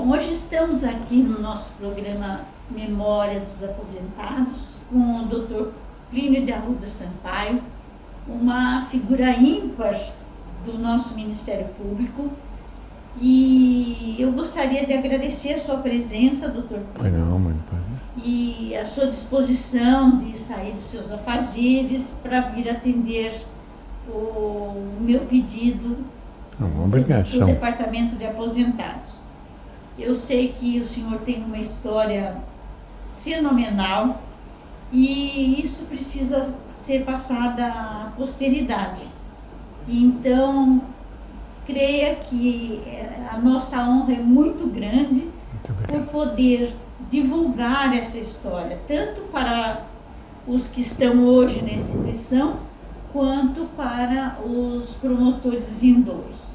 Bom, hoje estamos aqui no nosso programa Memória dos Aposentados com o Dr. Plínio de Arruda Sampaio, uma figura ímpar do nosso Ministério Público. E eu gostaria de agradecer a sua presença, Dr. Plínio, e a sua disposição de sair dos seus afazeres para vir atender o meu pedido do Departamento de Aposentados. Eu sei que o senhor tem uma história fenomenal e isso precisa ser passada à posteridade. Então, creia que a nossa honra é muito grande por poder divulgar essa história, tanto para os que estão hoje na instituição, quanto para os promotores vindouros.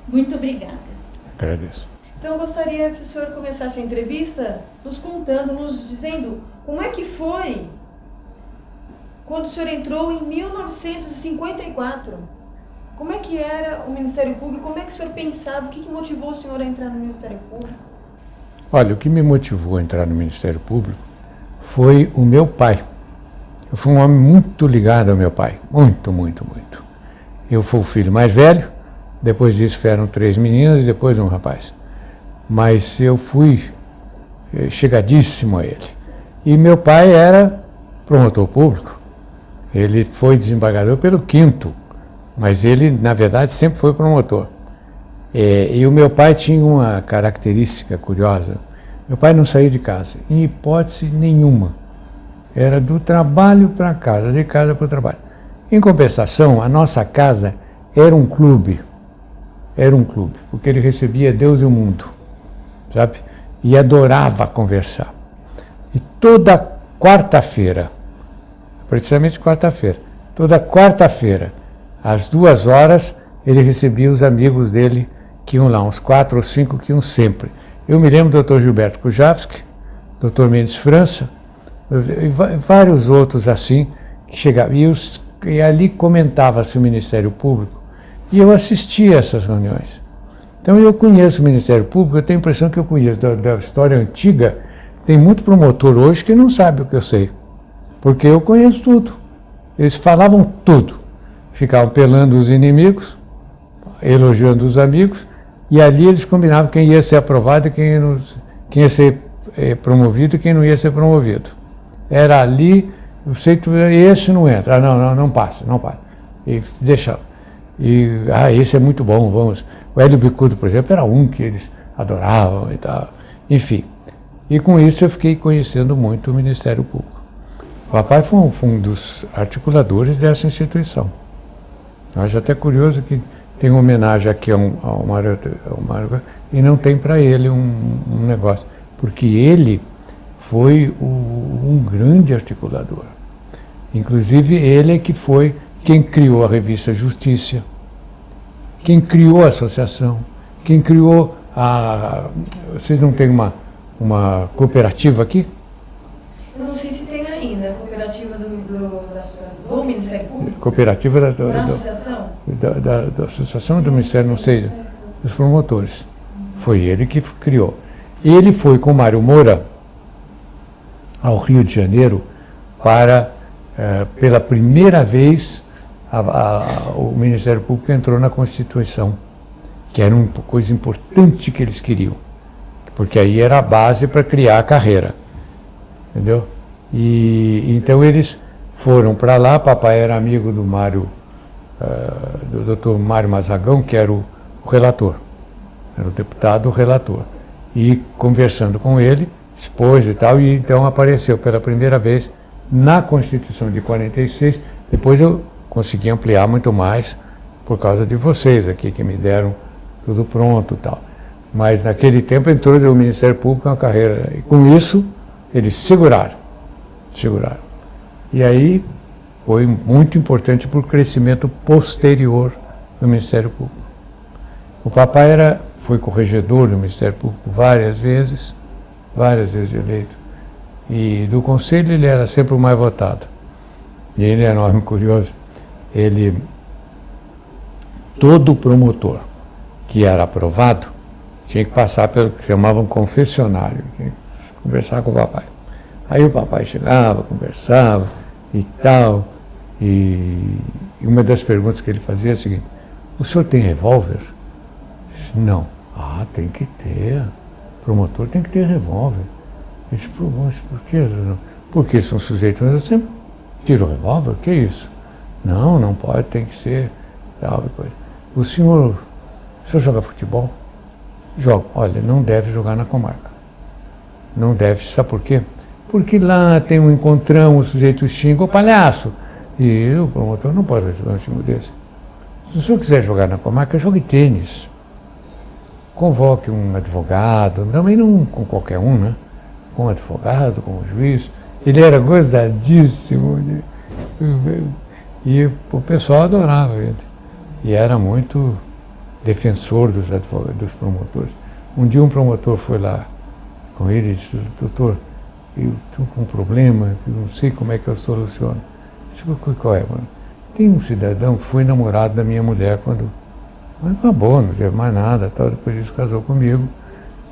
Muito obrigada. Agradeço. Então, eu gostaria que o senhor começasse a entrevista nos contando, nos dizendo como é que foi quando o senhor entrou em 1954. Como é que era o Ministério Público? Como é que o senhor pensava? O que motivou o senhor a entrar no Ministério Público? Olha, o que me motivou a entrar no Ministério Público foi o meu pai. Eu fui um homem muito ligado ao meu pai. Muito, muito, muito. Eu fui o filho mais velho, depois disso vieram 3 meninas e depois um rapaz. Mas eu fui chegadíssimo a ele. E meu pai era promotor público. Ele foi desembargador pelo 5º, mas ele, na verdade, sempre foi promotor. E o meu pai tinha uma característica curiosa. Meu pai não saía de casa, em hipótese nenhuma. Era do trabalho para casa, de casa para o trabalho. Em compensação, a nossa casa era um clube. Era um clube, porque ele recebia Deus e o mundo, sabe? E adorava conversar. E toda quarta-feira, precisamente quarta-feira, toda quarta-feira, às 2 horas, ele recebia os amigos dele, que iam lá, uns 4 ou 5 que iam sempre. Eu me lembro do Dr. Gilberto Kujawski, Dr. Mendes França, e vários outros assim, que chegavam. E ali comentava-se o Ministério Público, e eu assistia a essas reuniões. Então eu conheço o Ministério Público, eu tenho a impressão que eu conheço da história antiga. Tem muito promotor hoje que não sabe o que eu sei, porque eu conheço tudo. Eles falavam tudo. Ficavam pelando os inimigos, elogiando os amigos, e ali eles combinavam quem ia ser aprovado e quem ia ser promovido e quem não ia ser promovido. Era ali, eu sei que esse não entra, não passa. E deixava. Esse é muito bom, vamos. O Hélio Bicudo, por exemplo, era um que eles adoravam e tal. Enfim, e com isso eu fiquei conhecendo muito o Ministério Público. O papai foi um dos articuladores dessa instituição. Eu acho até curioso que tem uma homenagem aqui ao Mário, e não tem para ele um negócio, porque ele foi um grande articulador. Inclusive, ele é que foi quem criou a revista Justiça, quem criou a associação, quem criou a... Vocês não têm uma cooperativa aqui? Eu não sei se tem ainda, a cooperativa do Ministério Público. Cooperativa da associação? Da associação do Ministério, não sei, dos promotores. Foi ele que criou. Ele foi com Mário Moura ao Rio de Janeiro para, pela primeira vez, o Ministério Público entrou na Constituição, que era uma coisa importante que eles queriam, porque aí era a base para criar a carreira, entendeu? E então eles foram para lá. Papai era amigo do Mário, do Dr. Mário Mazagão, que era o relator, era o deputado relator, e conversando com ele, expôs e tal, e então apareceu pela primeira vez na Constituição de 46. Depois eu consegui ampliar muito mais por causa de vocês aqui, que me deram tudo pronto e tal. Mas naquele tempo entrou no Ministério Público uma carreira, e com isso eles seguraram. E aí foi muito importante para o crescimento posterior do Ministério Público. O papai foi corregedor do Ministério Público várias vezes eleito. E do Conselho ele era sempre o mais votado. E ele era um homem curioso. Todo promotor que era aprovado, tinha que passar pelo que chamavam confessionário, tinha que conversar com o papai. Aí o papai chegava, conversava e tal, e uma das perguntas que ele fazia é a seguinte: o senhor tem revólver? Eu disse, não. Ah, tem que ter. O promotor tem que ter revólver. Eu disse, por quê? Porque são sujeitos, mas eu sempre tiro o revólver, o que é isso? Não, não pode, tem que ser tal coisa. O senhor joga futebol? Joga. Olha, não deve jogar na comarca. Não deve, sabe por quê? Porque lá tem um encontrão, o sujeito xinga o palhaço. E o promotor não pode receber um xingo desse. Se o senhor quiser jogar na comarca, jogue tênis. Convoque um advogado, também não com qualquer um, né? Com um advogado, com um juiz. Ele era gozadíssimo. E o pessoal adorava ele. E era muito defensor dos advogados, dos promotores. Um dia um promotor foi lá com ele e disse, doutor, eu estou com um problema, eu não sei como é que eu soluciono. Eu disse, qual é, mano? Tem um cidadão que foi namorado da minha mulher quando... Mas acabou, não teve mais nada, tal, depois disso casou comigo.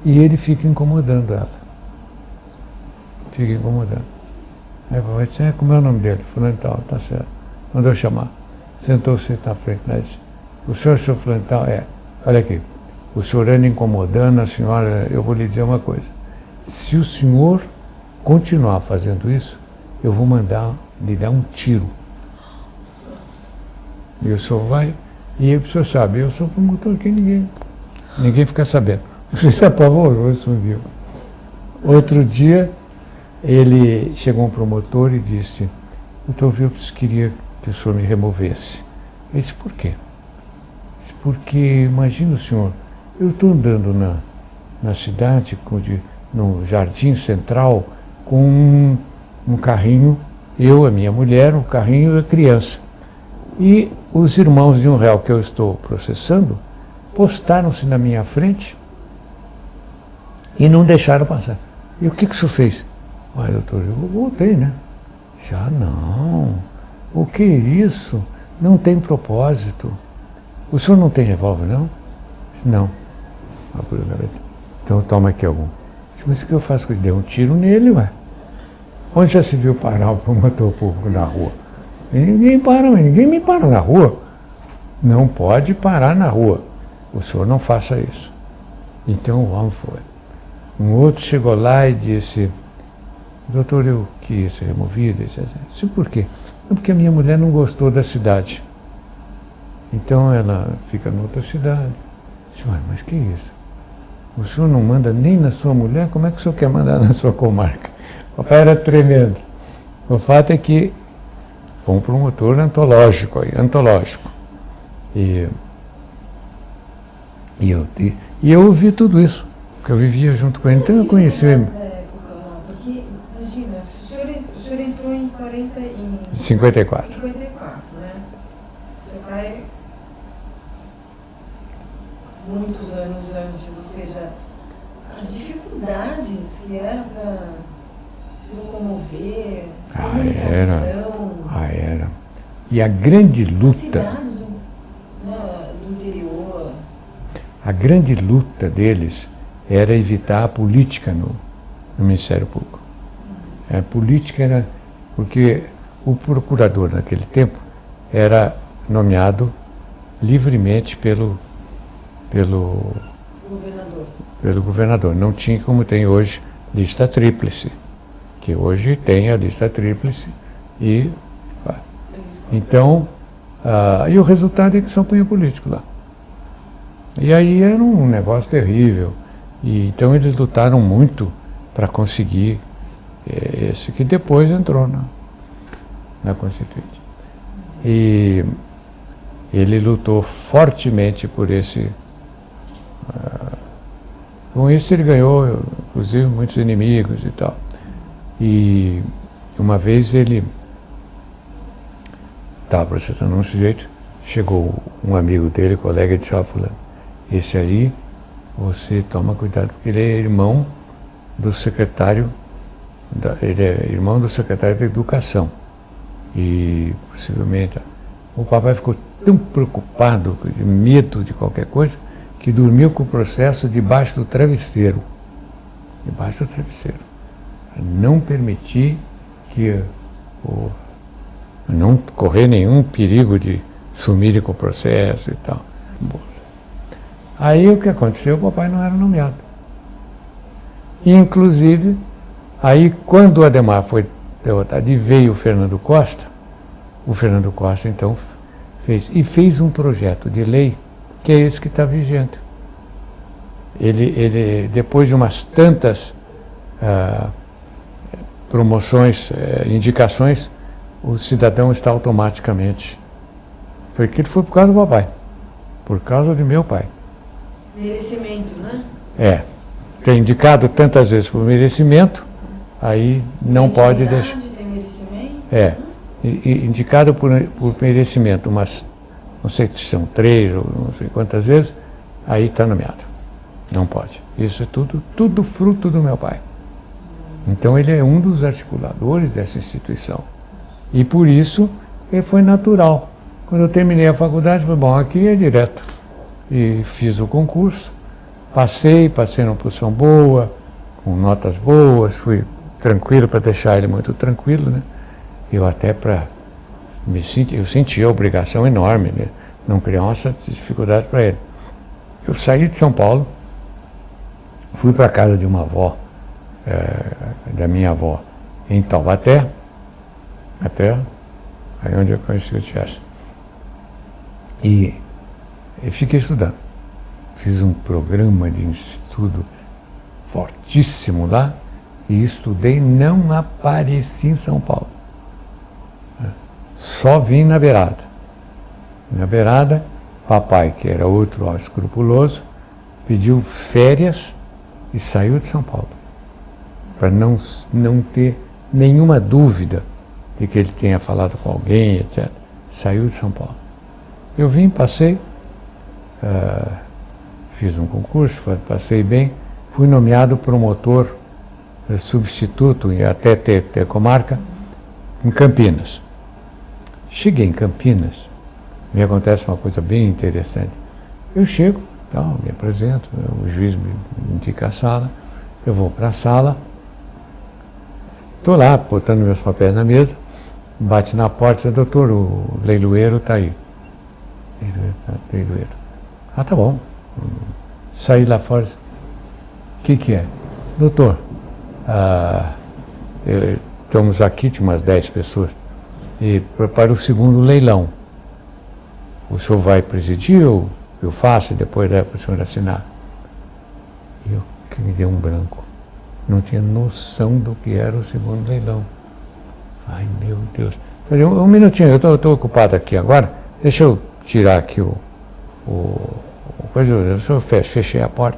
E ele fica incomodando ela. Fica incomodando. Aí o papai disse, como é o nome dele? Fulano tal, tá certo. Mandou chamar. Sentou-se na frente, né? Disse, o senhor, seu fulano tal, olha aqui, o senhor anda incomodando a senhora, eu vou lhe dizer uma coisa. Se o senhor continuar fazendo isso, eu vou mandar lhe dar um tiro. E o senhor vai, e o senhor sabe, eu sou promotor aqui, ninguém fica sabendo. Isso é pavoroso, viu? Outro dia, ele chegou um promotor e disse, doutor, eu queria que o senhor me removesse. Ele disse, por quê? Ele disse, porque, imagina o senhor, eu estou andando na cidade, no Jardim Central, com um carrinho, eu, a minha mulher, um carrinho e a criança. E os irmãos de R$1 que eu estou processando postaram-se na minha frente e não deixaram passar. E o que o senhor fez? Olha, doutor, eu voltei, né? Já não. O que é isso? Não tem propósito. O senhor não tem revólver, não? Não. Então toma aqui algum. Mas o que eu faço com ele? Deu um tiro nele, ué. Onde já se viu parar o promotor público na rua? Ninguém me para na rua. Não pode parar na rua. O senhor não faça isso. Então o homem foi. Um outro chegou lá e disse, doutor, eu quis ser removido. Disse, por quê? Porque a minha mulher não gostou da cidade. Então ela fica em outra cidade. Disse, mas que isso? O senhor não manda nem na sua mulher? Como é que o senhor quer mandar na sua comarca? O papai era tremendo. O fato é que foi um promotor antológico. E eu ouvi tudo isso, porque eu vivia junto com ele, então eu conheci ele. Porque, imagina, o senhor entrou em 54. 54, né? Seu pai, muitos anos antes, ou seja, as dificuldades que eram para se locomover, comunicação. Era. E a grande luta... Cidades do interior. A grande luta deles era evitar a política no Ministério Público. A política era... Porque o procurador naquele tempo era nomeado livremente pelo governador. Não tinha como tem hoje lista tríplice, que hoje tem a lista tríplice e... Então, e o resultado é que só punha político lá. E aí era um negócio terrível. E então eles lutaram muito para conseguir esse que depois entrou na Constituinte. E ele lutou fortemente por esse... com isso ele ganhou, inclusive, muitos inimigos e tal. E uma vez ele estava processando um sujeito, chegou um amigo dele, colega, e disse, fulano, esse aí, você toma cuidado, porque ele é irmão do secretário, da Educação. E, possivelmente, o papai ficou tão preocupado, de medo de qualquer coisa, que dormiu com o processo debaixo do travesseiro. Debaixo do travesseiro. Não permitir que não correr nenhum perigo de sumir com o processo e tal. Aí o que aconteceu? O papai não era nomeado. Inclusive, aí quando o Adhemar foi derrotado e veio o Fernando Costa então fez um projeto de lei que é esse que está vigente. Ele depois de umas tantas promoções, indicações, o cidadão está automaticamente. Foi por causa do papai, por causa do meu pai. Merecimento, né? Tem indicado tantas vezes por merecimento, aí não pode deixar. Tem merecimento? Indicado por merecimento, mas não sei se são 3 ou não sei quantas vezes, aí está nomeado. Não pode. Isso é tudo fruto do meu pai. Então ele é um dos articuladores dessa instituição. E por isso ele foi natural. Quando eu terminei a faculdade, falei, bom, aqui é direto. E fiz o concurso, passei numa posição boa, com notas boas, fui tranquilo para deixar ele muito tranquilo, né? Eu até eu senti a obrigação enorme, né? Não criar uma dificuldade para ele. Eu saí de São Paulo, fui para a casa de uma avó, da minha avó, em Taubaté, até aí onde eu conheci o Chester. E eu fiquei estudando. Fiz um programa de estudo fortíssimo lá e estudei, não apareci em São Paulo. Só vim na beirada. Na beirada, papai, que era outro escrupuloso, pediu férias e saiu de São Paulo. Para não ter nenhuma dúvida de que ele tenha falado com alguém, etc. Saiu de São Paulo. Eu vim, passei, fiz um concurso, passei bem, fui nomeado promotor substituto e até ter comarca em Campinas. Cheguei em Campinas, me acontece uma coisa bem interessante. Eu chego, me apresento, o juiz me indica a sala, eu vou para a sala, estou lá botando meus papéis na mesa, bate na porta, doutor, o leiloeiro está aí. Leiloeiro. Ah, tá bom. Saí lá fora. O que é? Doutor, estamos aqui, tinha umas 10 pessoas, e para o segundo leilão. O senhor vai presidir ou eu faço e depois dá para o senhor assinar? E eu que me deu um branco. Não tinha noção do que era o segundo leilão. Ai, meu Deus. Falei, um minutinho, eu estou ocupado aqui agora, deixa eu tirar aqui eu fechei a porta,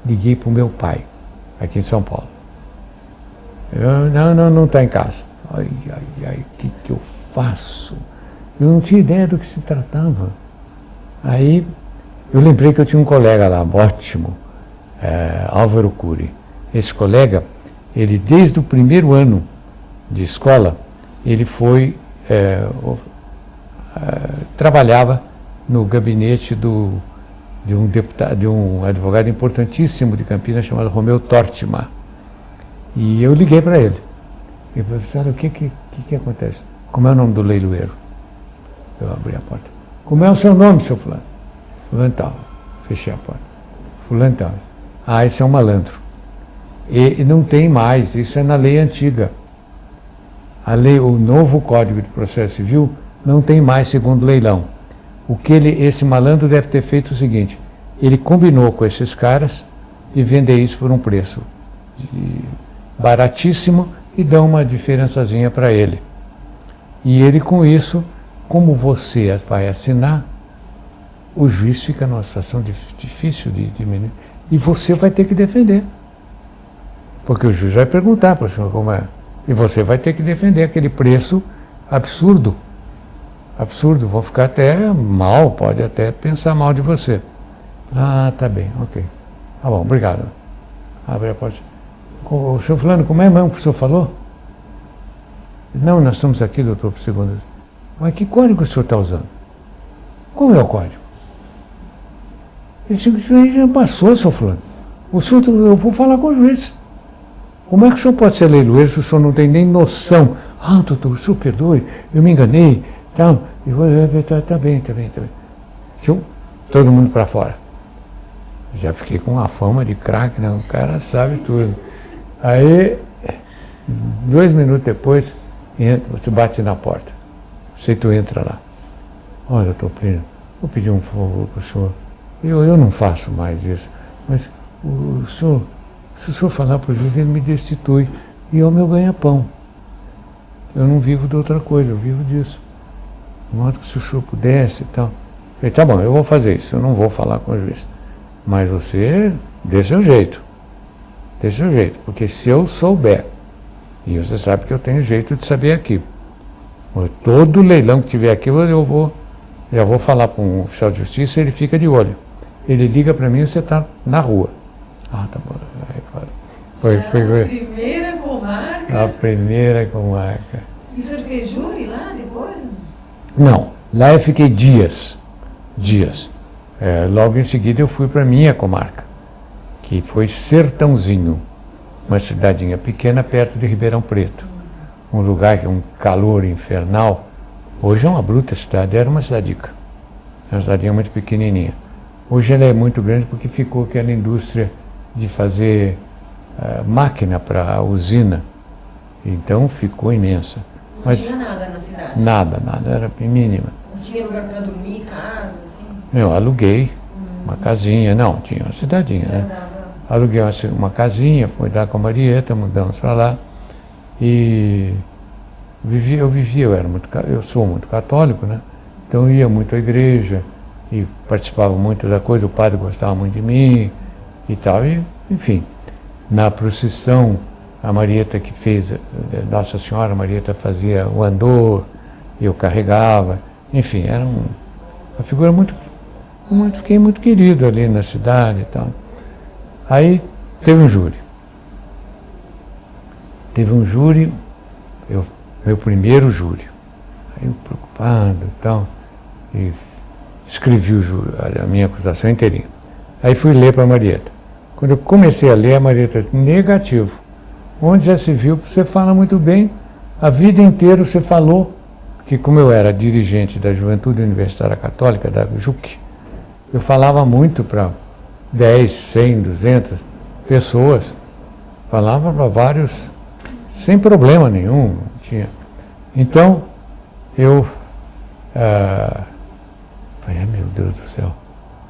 liguei para o meu pai, aqui em São Paulo. Não está em casa. Ai, o que eu faço? Eu não tinha ideia do que se tratava. Aí eu lembrei que eu tinha um colega lá, ótimo, Álvaro Cury. Esse colega, ele desde o primeiro ano de escola, ele foi, trabalhava no gabinete de um advogado importantíssimo de Campinas chamado Romeu Tortima. E eu liguei para ele. E falei, sabe o que acontece? Como é o nome do leiloeiro? Eu abri a porta. Como é o seu nome, seu fulano? Fulano tal. Fechei a porta. Fulano tal. Ah, esse é um malandro. E não tem mais, isso é na lei antiga. O novo Código de Processo Civil não tem mais segundo leilão. Esse malandro deve ter feito o seguinte, ele combinou com esses caras de vender isso por um preço baratíssimo e dá uma diferençazinha para ele. E ele com isso, como você vai assinar, o juiz fica numa situação difícil de diminuir e você vai ter que defender. Porque o juiz vai perguntar para o senhor como é. E você vai ter que defender aquele preço absurdo. Absurdo, vão ficar até mal, pode até pensar mal de você. Ah, tá bem, ok. Tá bom, obrigado. Abre a porta. O senhor fulano, como é mesmo que o senhor falou? Não, nós estamos aqui, doutor, por segundo. Mas que código o senhor está usando? Como é o código? Ele disse, isso aí já passou, seu fulano. O senhor, eu vou falar com o juiz. Como é que o senhor pode ser leiloeiro se o senhor não tem nem noção? Ah, doutor, o senhor perdoe, eu me enganei, tal. Tá bem. Todo mundo para fora. Já fiquei com uma fama de craque, né? O cara sabe tudo. Aí, 2 minutos depois, você bate na porta. Você tu entra lá. Olha, doutor Plínio, vou pedir um favor para o senhor. Eu não faço mais isso, mas se o senhor falar para o juiz, ele me destitui. E é o meu ganha-pão. Eu não vivo de outra coisa, eu vivo disso. De modo que se o senhor pudesse e tal. Eu falei, tá bom, eu vou fazer isso, eu não vou falar com o juiz. Mas você dê seu jeito. Dê seu jeito, porque se eu souber, e você sabe que eu tenho jeito de saber aqui. Todo leilão que tiver aqui, já vou falar para um oficial de justiça, ele fica de olho. Ele liga para mim e você está na rua. Ah, tá bom. Foi. A primeira comarca? A primeira comarca. E o senhor fez júri lá depois? Não, lá eu fiquei dias. Logo em seguida eu fui para a minha comarca, que foi Sertãozinho, uma cidadinha pequena perto de Ribeirão Preto. Um lugar que é um calor infernal. Hoje é uma bruta cidade, era uma cidadica. Uma cidadinha muito pequenininha. Hoje ela é muito grande porque ficou aquela indústria de fazer máquina para usina. Então ficou imensa. Não tinha nada na cidade? Nada, era mínima. Não tinha lugar para dormir, casa, assim? Eu aluguei uma casinha, não, tinha uma cidadinha, né? Aluguei uma casinha, fui dar com a Marieta, mudamos para lá. E eu sou muito católico, né? Então eu ia muito à igreja e participava muito da coisa, o padre gostava muito de mim e tal. E, enfim, na procissão, a Marieta que fez, Nossa Senhora, a Marieta fazia o andor, eu carregava, enfim, era uma figura fiquei muito querido ali na cidade e tal. Aí teve um júri. Meu primeiro júri. Aí eu preocupado e tal, e escrevi a minha acusação inteirinha. Aí fui ler para a Marieta. Quando eu comecei a ler, a Marieta disse, negativo. Onde já se viu, você fala muito bem, a vida inteira você falou, que como eu era dirigente da Juventude Universitária Católica, da JUC, eu falava muito para 10, 100, 200 pessoas, falava para vários, sem problema nenhum, não tinha. Então, eu falei, meu Deus do céu,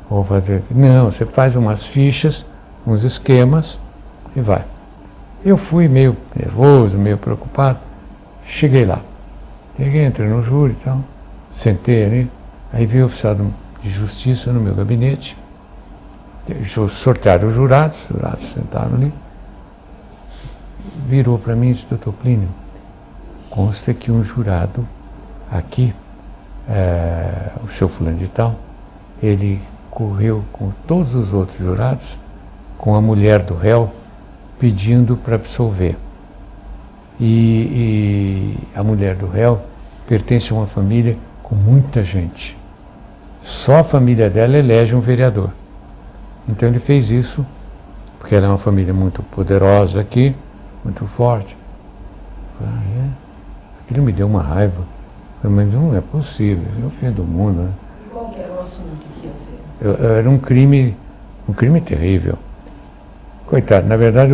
vou fazer. Não, você faz umas fichas, uns esquemas e vai. Eu fui meio nervoso, meio preocupado, cheguei lá. Entrei no júri e tal, sentei ali, aí veio o oficial de justiça no meu gabinete, sortearam os jurados sentaram ali, virou para mim e disse, doutor Plínio, consta que um jurado aqui, o seu fulano de tal, ele correu com todos os outros jurados, com a mulher do réu, pedindo para absolver. E a mulher do réu pertence a uma família com muita gente. Só a família dela elege um vereador. Então ele fez isso, porque ela é uma família muito poderosa aqui, muito forte. Aquilo me deu uma raiva. Mas não é possível, é o fim do mundo. Né? Qual que era o assunto que ia ser? Era um crime terrível. Coitado, na verdade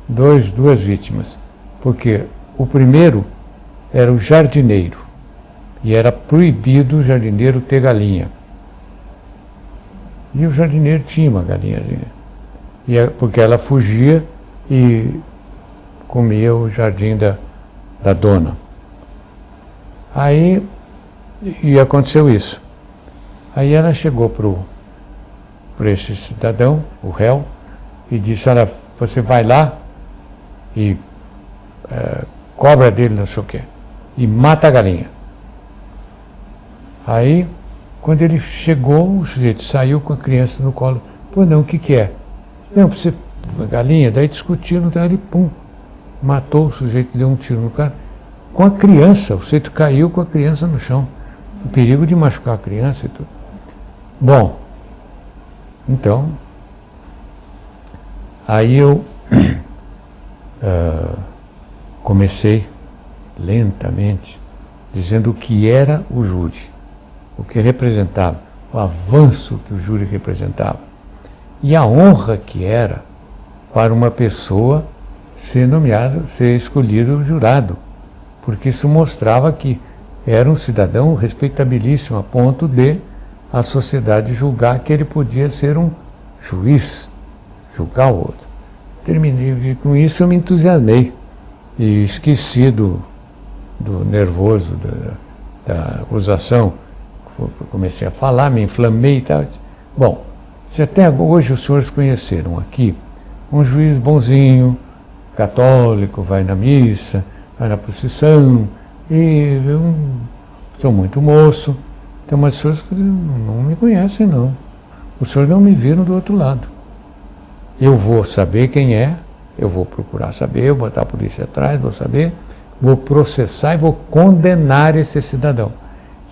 duas vítimas. Porque o primeiro era o jardineiro. E era proibido o jardineiro ter galinha. E o jardineiro tinha uma galinhazinha. Porque ela fugia e comia o jardim da dona. Aí, e aconteceu isso. Aí ela chegou para esse cidadão, o réu, e disse, olha, você vai lá e cobra dele não sei o quê, e mata a galinha. Aí, quando ele chegou, o sujeito saiu com a criança no colo. Pô, não, o que é? Não, você, a galinha, daí discutiram, daí ele, pum, matou o sujeito, deu um tiro no cara. Com a criança, o sujeito caiu com a criança no chão. O perigo de machucar a criança e tudo. Bom, Então, aí eu comecei lentamente, dizendo o que era o júri, o que representava, o avanço que o júri representava e a honra que era para uma pessoa ser nomeado, ser escolhido jurado, porque isso mostrava que era um cidadão respeitabilíssimo a ponto de a sociedade julgar que ele podia ser um juiz, julgar o outro. Terminei com isso, eu me entusiasmei e esqueci do nervoso da acusação. Comecei a falar, me inflamei e tal. Bom, se até hoje os senhores conheceram aqui um juiz bonzinho, católico, vai na missa, vai na procissão, e eu sou muito moço. Tem umas pessoas que não me conhecem, não. Os senhores não me viram do outro lado. Eu vou saber quem é, eu vou procurar saber, eu vou botar a polícia atrás, vou saber, vou processar e vou condenar esse cidadão,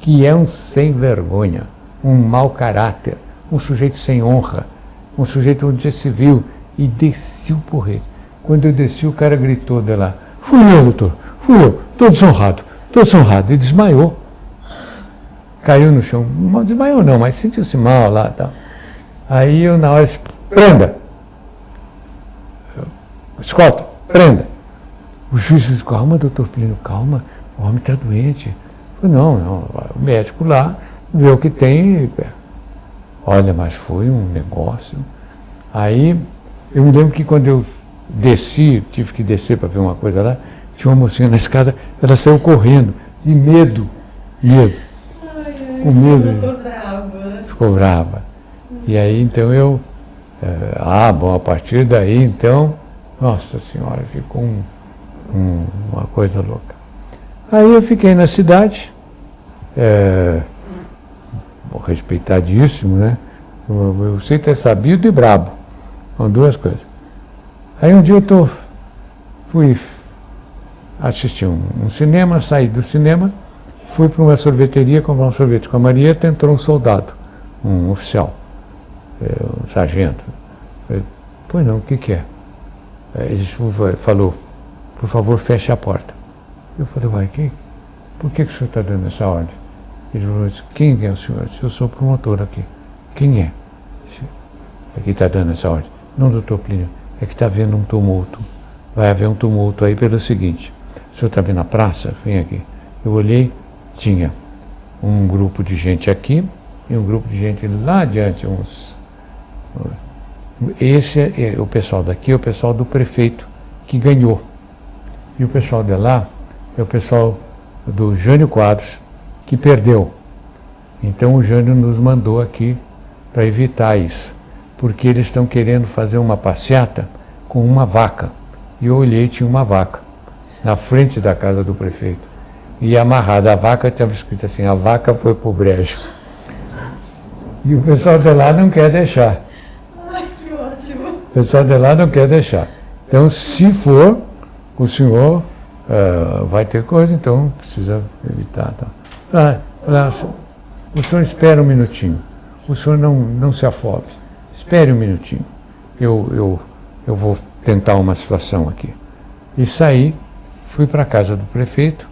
que é um sem vergonha, um mau caráter, um sujeito sem honra, um sujeito onde já se viu, e desci o porrete. Quando eu desci, o cara gritou de lá: fui eu, doutor, fui eu, todo desonrado, e desmaiou. Caiu no chão, não desmaiou não, mas sentiu-se mal lá e tal. Aí eu na hora disse: prenda! Escolta, prenda! O juiz disse: calma, doutor Plínio, calma, o homem está doente. Eu falei: não, o médico lá vê o que tem. Olha, mas foi um negócio. Aí eu me lembro que quando eu desci, tive que descer para ver uma coisa lá, tinha uma mocinha na escada, ela saiu correndo, de medo. Com medo. Ficou brava. E aí então eu, bom, a partir daí então, nossa senhora, ficou uma coisa louca. Aí eu fiquei na cidade, respeitadíssimo, né? Eu sei ter sabido e brabo, são duas coisas. Aí um dia eu fui assistir um cinema, saí do cinema, fui para uma sorveteria comprar um sorvete com a Marieta, entrou um soldado, um oficial, um sargento. Falei: pois não, o que é? Ele falou: por favor, feche a porta. Eu falei: uai, por que o senhor está dando essa ordem? Ele falou: quem é o senhor? Eu sou promotor aqui. Quem é? Aqui está dando essa ordem. Não, doutor Plínio, é que está havendo um tumulto. Vai haver um tumulto aí pelo seguinte: o senhor está vendo a praça? Vem aqui. Eu olhei, tinha um grupo de gente aqui e um grupo de gente lá adiante, esse é o pessoal daqui, é o pessoal do prefeito que ganhou. E o pessoal de lá é o pessoal do Jânio Quadros, que perdeu. Então o Jânio nos mandou aqui para evitar isso, porque eles estão querendo fazer uma passeata com uma vaca. E eu olhei, tinha uma vaca na frente da casa do prefeito. E amarrada a vaca, estava escrito assim: a vaca foi pro brejo. E o pessoal de lá não quer deixar. Ai, que ótimo. O pessoal de lá não quer deixar. Então, se for, o senhor vai ter coisa, então precisa evitar. Tá? O senhor espera um minutinho. O senhor não se afobe. Espere um minutinho. Eu vou tentar uma situação aqui. E saí, fui para a casa do prefeito.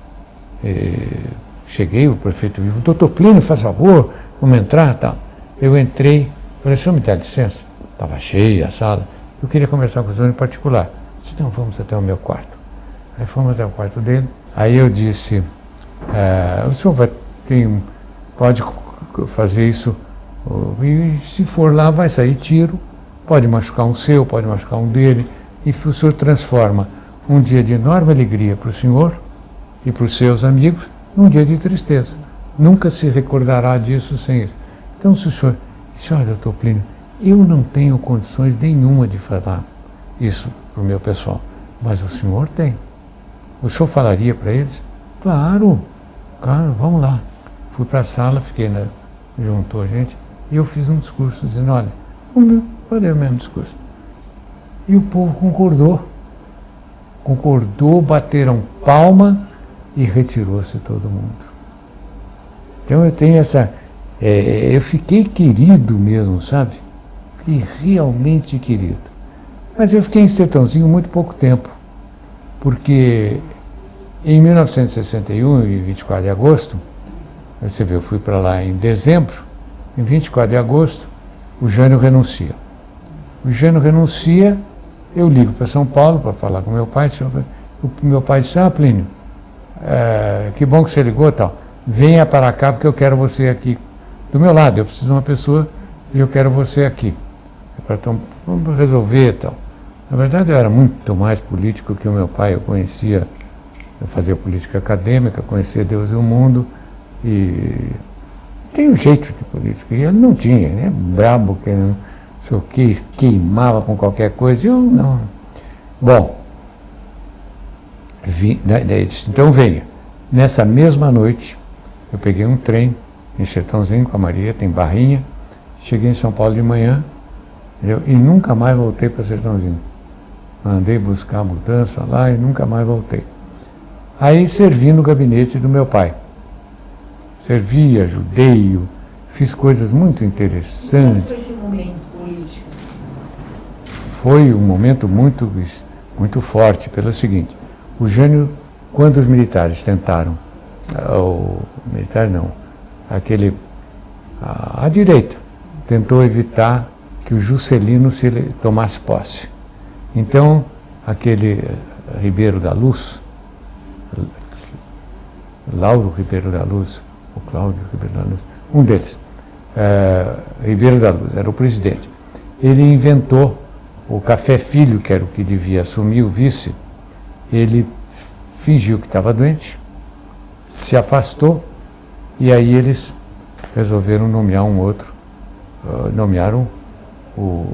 Cheguei, o prefeito viu: doutor Plínio, faz favor, vamos entrar, tal. Eu entrei, falei: o senhor me dá licença? Estava cheia a sala, eu queria conversar com o senhor em particular. Disse: não, vamos até o meu quarto. Aí fomos até o quarto dele. Aí eu disse: o senhor pode fazer isso, e se for lá vai sair tiro, pode machucar um seu, pode machucar um dele, e o senhor transforma um dia de enorme alegria para o senhor e para os seus amigos num dia de tristeza. Nunca se recordará disso sem isso. Então, se o senhor disse: olha, doutor Plínio, eu não tenho condições nenhuma de falar isso para o meu pessoal, mas o senhor tem. O senhor falaria para eles? Claro, vamos lá. Fui para a sala, juntou a gente, e eu fiz um discurso dizendo: olha, falei o mesmo discurso. E o povo concordou, bateram palma e retirou-se todo mundo. Então eu tenho eu fiquei querido mesmo, sabe? e realmente querido. Mas eu fiquei em Sertãozinho muito pouco tempo, porque em 1961, em 24 de agosto, você vê, eu fui para lá em dezembro, em 24 de agosto, o Jânio renuncia. O Jânio renuncia, eu ligo para São Paulo para falar com meu pai. O meu pai disse: Plínio, que bom que você ligou, tal. Venha para cá porque eu quero você aqui do meu lado. Eu preciso de uma pessoa e eu quero você aqui. Vamos resolver, tal. Na verdade, eu era muito mais político que o meu pai. Eu conhecia, eu fazia política acadêmica, conhecia Deus e o mundo, e tem um jeito de política, e ele não tinha, né? Brabo, que não sei o que, queimava com qualquer coisa, eu não. Bom, então venha. Nessa mesma noite, eu peguei um trem em Sertãozinho com a Maria, tem Barrinha, cheguei em São Paulo de manhã, e nunca mais voltei para Sertãozinho. Andei buscar a mudança lá e nunca mais voltei. Aí servi no gabinete do meu pai. Servi, ajudei-o, fiz coisas muito interessantes. Como foi esse momento político? Foi um momento muito forte, pelo seguinte: o Jânio, quando os militares tentaram, a direita tentou evitar que o Juscelino tomasse posse. Então, aquele Ribeiro da Luz, Lauro Ribeiro da Luz, ou Cláudio Ribeiro da Luz, um deles, Ribeiro da Luz, era o presidente. Ele inventou o Café Filho, que era o que devia assumir o vice. Ele fingiu que estava doente, se afastou, e aí eles resolveram nomear um outro, nomearam o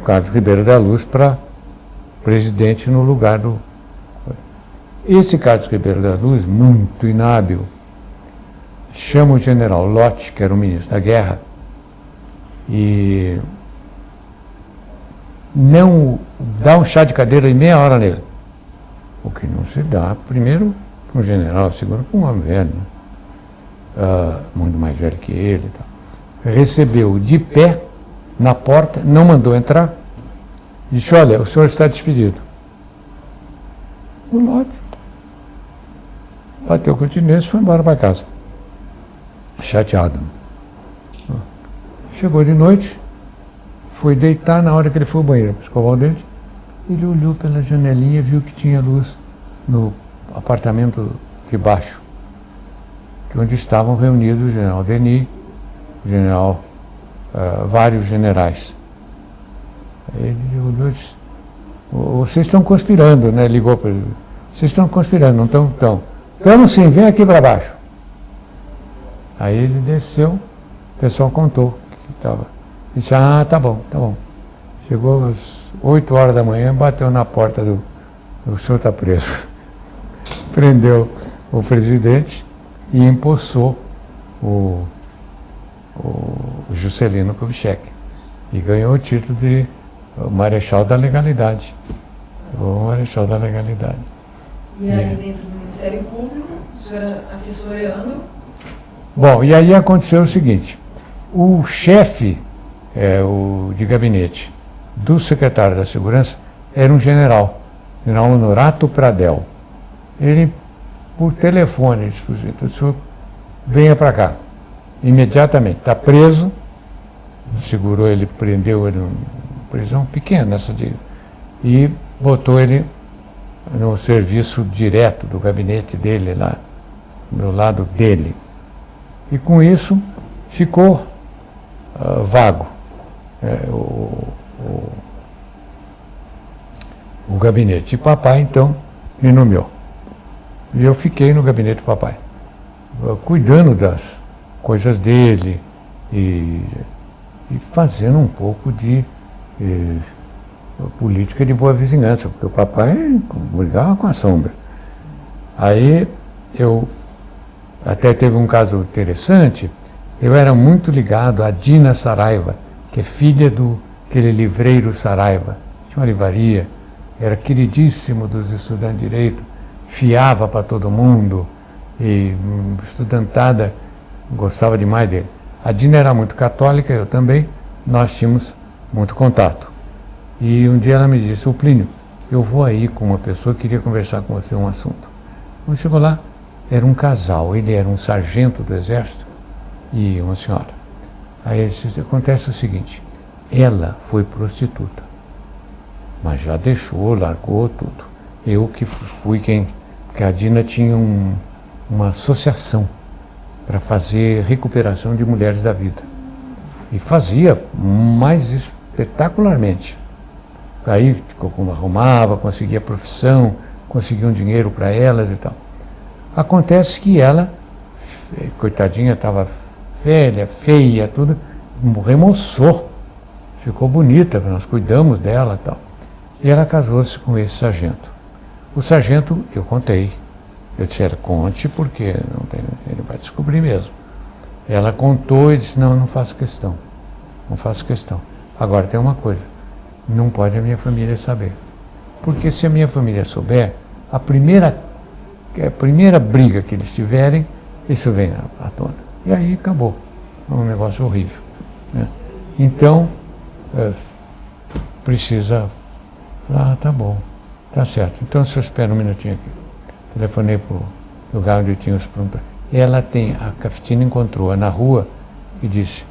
Carlos Ribeiro da Luz para presidente no lugar do... Esse Carlos Ribeiro da Luz, muito inábil, chama o general Lott, que era o ministro da Guerra, e não dá um chá de cadeira de meia hora nele. O que não se dá, primeiro, para um general, segundo, para um homem velho, né? Muito mais velho que ele. Tal. Recebeu de pé na porta, não mandou entrar, disse: olha, o senhor está despedido. O Lott bateu continência e foi embora para casa, chateado. Chegou de noite, foi deitar. Na hora que ele foi ao banheiro para escovar o dente, ele olhou pela janelinha e viu que tinha luz no apartamento de baixo, onde estavam reunidos o general Denis, vários generais. Ele olhou e disse: vocês estão conspirando, né? Ligou para ele: vocês estão conspirando, não estão? Estamos sim, vem aqui para baixo. Aí ele desceu, o pessoal contou que estava. Disse: tá bom. Chegou às 8 horas da manhã, bateu na porta o senhor está preso. Prendeu o presidente e empossou o Juscelino Kubitschek. E ganhou o título de Marechal da Legalidade. O Marechal da Legalidade. E aí, dentro do Ministério Público, o senhor assessorando? Bom, e aí aconteceu o seguinte: o chefe de gabinete do secretário da Segurança era um general Honorato Pradel. Ele, por telefone, disse: o senhor venha para cá, imediatamente. Está preso, segurou ele, prendeu ele numa prisão pequena, e botou ele no serviço direto do gabinete dele, lá do lado dele. E com isso ficou vago o gabinete. E papai, então, me nomeou. E eu fiquei no gabinete do papai, cuidando das coisas dele e fazendo um pouco de política de boa vizinhança, porque o papai brigava com a sombra. Aí até teve um caso interessante. Eu era muito ligado a Dina Saraiva, que é filha daquele livreiro Saraiva. Tinha uma livraria, era queridíssimo dos estudantes de Direito, fiava para todo mundo, e estudantada gostava demais dele. A Dina era muito católica, eu também, nós tínhamos muito contato. E um dia ela me disse, ô Plínio, eu vou aí com uma pessoa que queria conversar com você um assunto. Quando chegou lá, era um casal, ele era um sargento do exército e uma senhora. Aí acontece o seguinte, ela foi prostituta, mas já deixou, largou tudo. Eu que fui porque a Dina tinha uma associação para fazer recuperação de mulheres da vida. E fazia mais espetacularmente. Aí arrumava, conseguia profissão, conseguia um dinheiro para elas e tal. Acontece que ela, coitadinha, estava velha, feia, tudo, remoçou, ficou bonita, nós cuidamos dela e tal. E ela casou-se com esse sargento. O sargento, eu contei, eu disse, conte porque não tem, ele vai descobrir mesmo. Ela contou e disse, não faço questão, não faço questão. Agora tem uma coisa, não pode a minha família saber. Porque se a minha família souber, a primeira briga que eles tiverem, isso vem à tona. E aí acabou. É um negócio horrível, né? Então, precisa... tá bom, tá certo. Então, o senhor espera um minutinho aqui. Telefonei para o lugar onde tinha os prontuários. A Cafetina encontrou-a na rua e disse,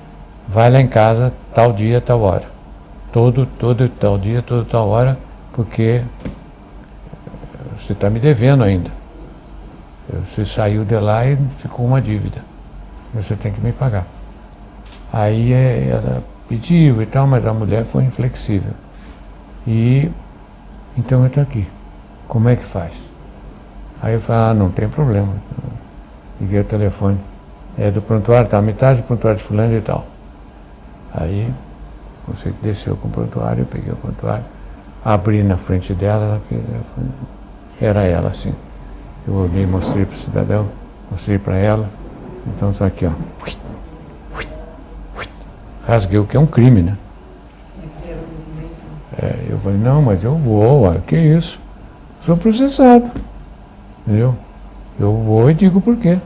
vai lá em casa, tal dia, tal hora. Todo tal dia, toda tal hora, porque você está me devendo ainda. Você saiu de lá e ficou uma dívida. Você tem que me pagar. Aí ela pediu e tal, mas a mulher foi inflexível. E então eu estou aqui. Como é que faz? Aí eu falei, não tem problema. Liguei o telefone. É do prontuário, tá? Metade do prontuário de fulano e tal. Aí você desceu com o prontuário, eu peguei o prontuário, abri na frente dela, ela fez, era ela assim. Eu olhei, mostrei para o cidadão, mostrei para ela. Então só aqui, ó. Rasguei, o que é um crime, né? Eu falei, não, mas eu vou, que isso? Sou processado. Entendeu? Eu vou e digo por quê.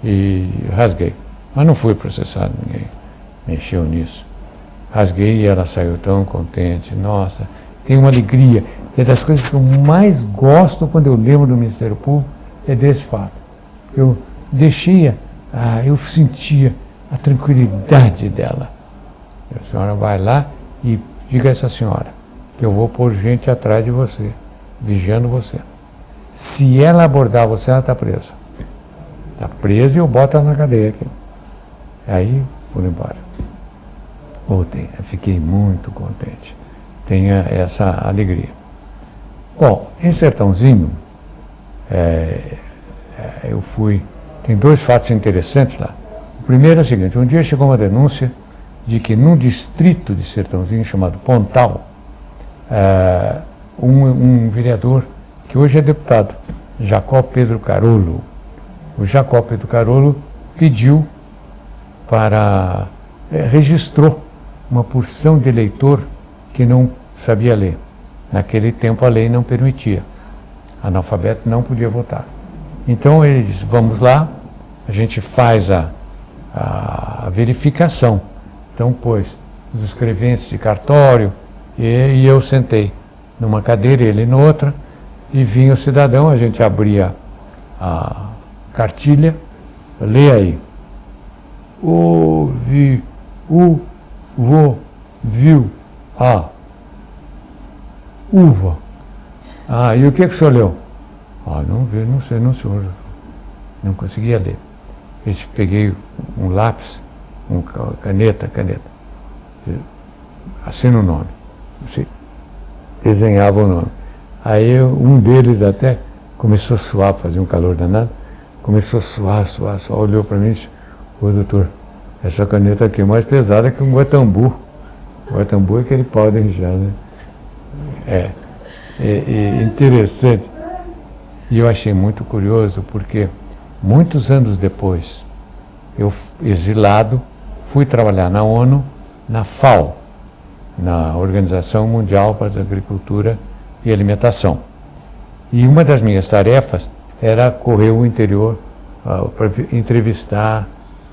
E rasguei. Mas não fui processado, ninguém mexeu nisso. Rasguei e ela saiu tão contente. Nossa, tem uma alegria. É das coisas que eu mais gosto quando eu lembro do Ministério Público, é desse fato. Eu eu sentia a tranquilidade dela. A senhora vai lá e diga a essa senhora que eu vou pôr gente atrás de você, vigiando você. Se ela abordar você, ela está presa. Está presa e eu boto ela na cadeia aqui. Aí, fui embora. Voltei, fiquei muito contente. Tenha essa alegria. Bom, em Sertãozinho, eu fui... Tem dois fatos interessantes lá. O primeiro é o seguinte, um dia chegou uma denúncia de que num distrito de Sertãozinho chamado Pontal, um vereador, que hoje é deputado, Jacó Pedro Carolo. O Jacó Pedro Carolo pediu registrou uma porção de eleitor que não sabia ler. Naquele tempo a lei não permitia. Analfabeto não podia votar. Então ele disse, vamos lá, a gente faz a verificação. Então pôs os escreventes de cartório e eu sentei numa cadeira, ele noutra, e vinha o cidadão, a gente abria a cartilha, lê aí. Ouvi, viu, a uva. E o que o senhor leu? Não vi, não sei, não senhor. Não conseguia ler. Eu peguei um lápis, caneta. Assina o nome. Você desenhava o nome. Aí um deles até começou a suar, fazia um calor danado. Começou a suar, olhou para mim e disse, ô doutor, essa caneta aqui é mais pesada que um guatambu. O guatambu é aquele pau de enjar, né? É interessante. E eu achei muito curioso porque muitos anos depois, eu, exilado, fui trabalhar na ONU, na FAO, na Organização Mundial para a Agricultura e Alimentação. E uma das minhas tarefas era correr o interior para entrevistar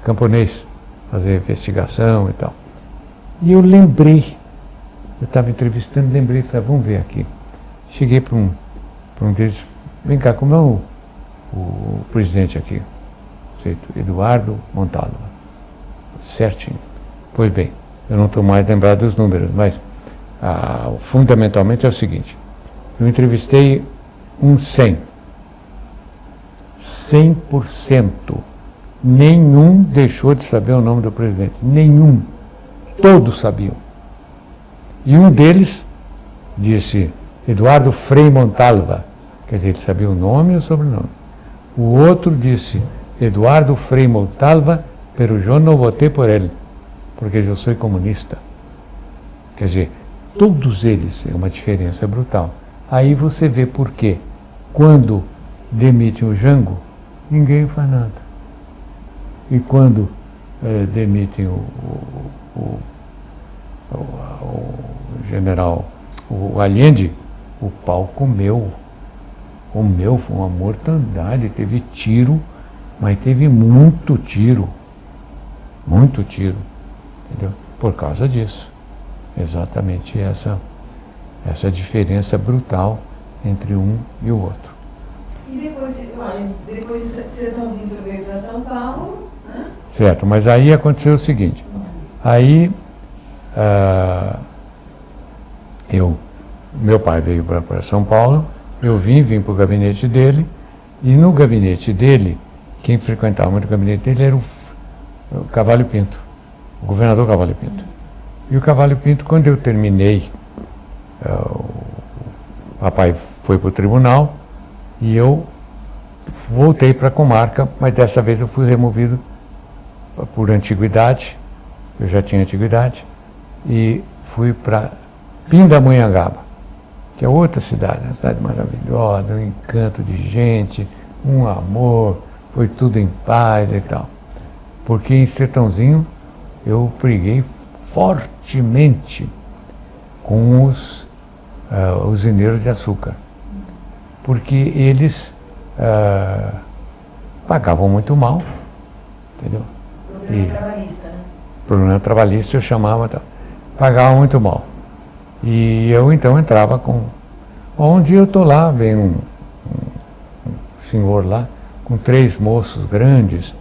camponês. fazer investigação e tal. E eu lembrei, eu estava entrevistando, lembrei, falei, vamos ver aqui. Cheguei para um deles, vem cá, como é o presidente aqui? Eduardo Montalva. Certinho. Pois bem, eu não estou mais lembrado dos números, mas fundamentalmente é o seguinte, eu entrevistei um 100%. Nenhum deixou de saber o nome do presidente. Nenhum. Todos sabiam. E um deles disse Eduardo Frei Montalva. Quer dizer, ele sabia o nome e o sobrenome. O outro disse Eduardo Frei Montalva, pero yo no voté por ele, porque eu sou comunista. Quer dizer, todos eles, é uma diferença brutal. Aí você vê por quê. Quando demitem o Jango, ninguém faz nada. E quando demitem o general, o Allende, o pau comeu. Comeu, foi uma mortandade, teve tiro, mas teve muito tiro. Muito tiro. Entendeu? Por causa disso. Exatamente essa diferença brutal entre um e o outro. E depois de Sertãozinho, você veio para São Paulo, né? Certo, mas aí aconteceu o seguinte. Aí, meu pai veio para São Paulo, eu vim para o gabinete dele, e no gabinete dele, quem frequentava muito o gabinete dele era o Cavalho Pinto, o governador Cavalho Pinto. E o Cavalho Pinto, quando eu terminei, o papai foi para o tribunal, e eu voltei para a comarca, mas dessa vez eu fui removido por antiguidade, eu já tinha antiguidade, e fui para Pindamonhangaba, que é outra cidade, uma cidade maravilhosa, um encanto de gente, um amor, foi tudo em paz e tal. Porque em Sertãozinho eu briguei fortemente com os usineiros de açúcar, porque eles pagavam muito mal, entendeu? Problema trabalhista, né? Problema trabalhista eu chamava, pagavam muito mal. E eu então entrava com... Um dia eu estou lá, vem um senhor lá, com 3 moços grandes,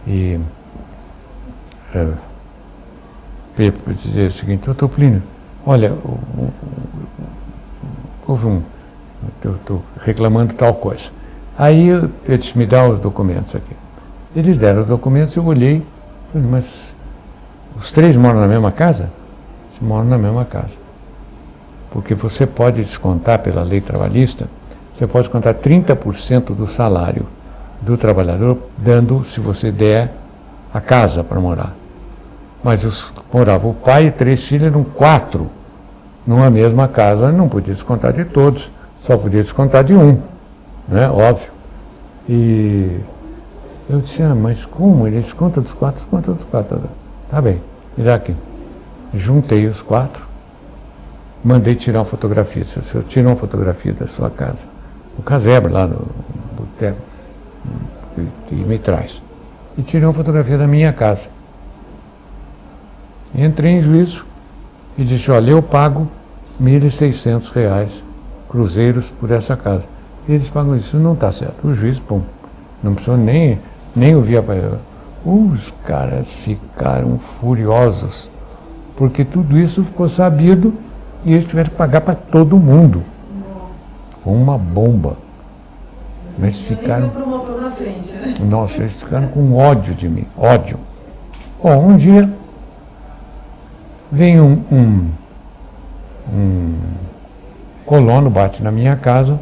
e dizer o seguinte, doutor Plínio, olha, houve eu estou reclamando tal coisa. Aí eu disse, me dá os documentos aqui. Eles deram os documentos, eu olhei, falei, mas os 3 moram na mesma casa? Eles moram na mesma casa. Porque você pode descontar pela lei trabalhista, você pode contar 30% do salário do trabalhador, dando, se você der, a casa para morar. Mas morava o pai e 3 filhos, eram 4 numa mesma casa, não podia descontar de todos, só podia descontar de um, né? Óbvio. E eu disse, mas como? Ele desconta dos 4, desconta dos 4. Tá bem, me dá aqui. Juntei os 4, mandei tirar uma fotografia. O senhor tira uma fotografia da sua casa, o casebre lá do tempo, e me traz. E tirei uma fotografia da minha casa. Entrei em juízo e disse, olha, eu pago R$1.600 cruzeiros por essa casa. Eles pagam isso, não está certo. O juiz, não precisou nem ouvir a palavra. Os caras ficaram furiosos, porque tudo isso ficou sabido e eles tiveram que pagar para todo mundo. Foi uma bomba. Mas ficaram... na frente, né? Nossa, eles ficaram com ódio de mim, ódio. Bom, um dia vem um colono, bate na minha casa,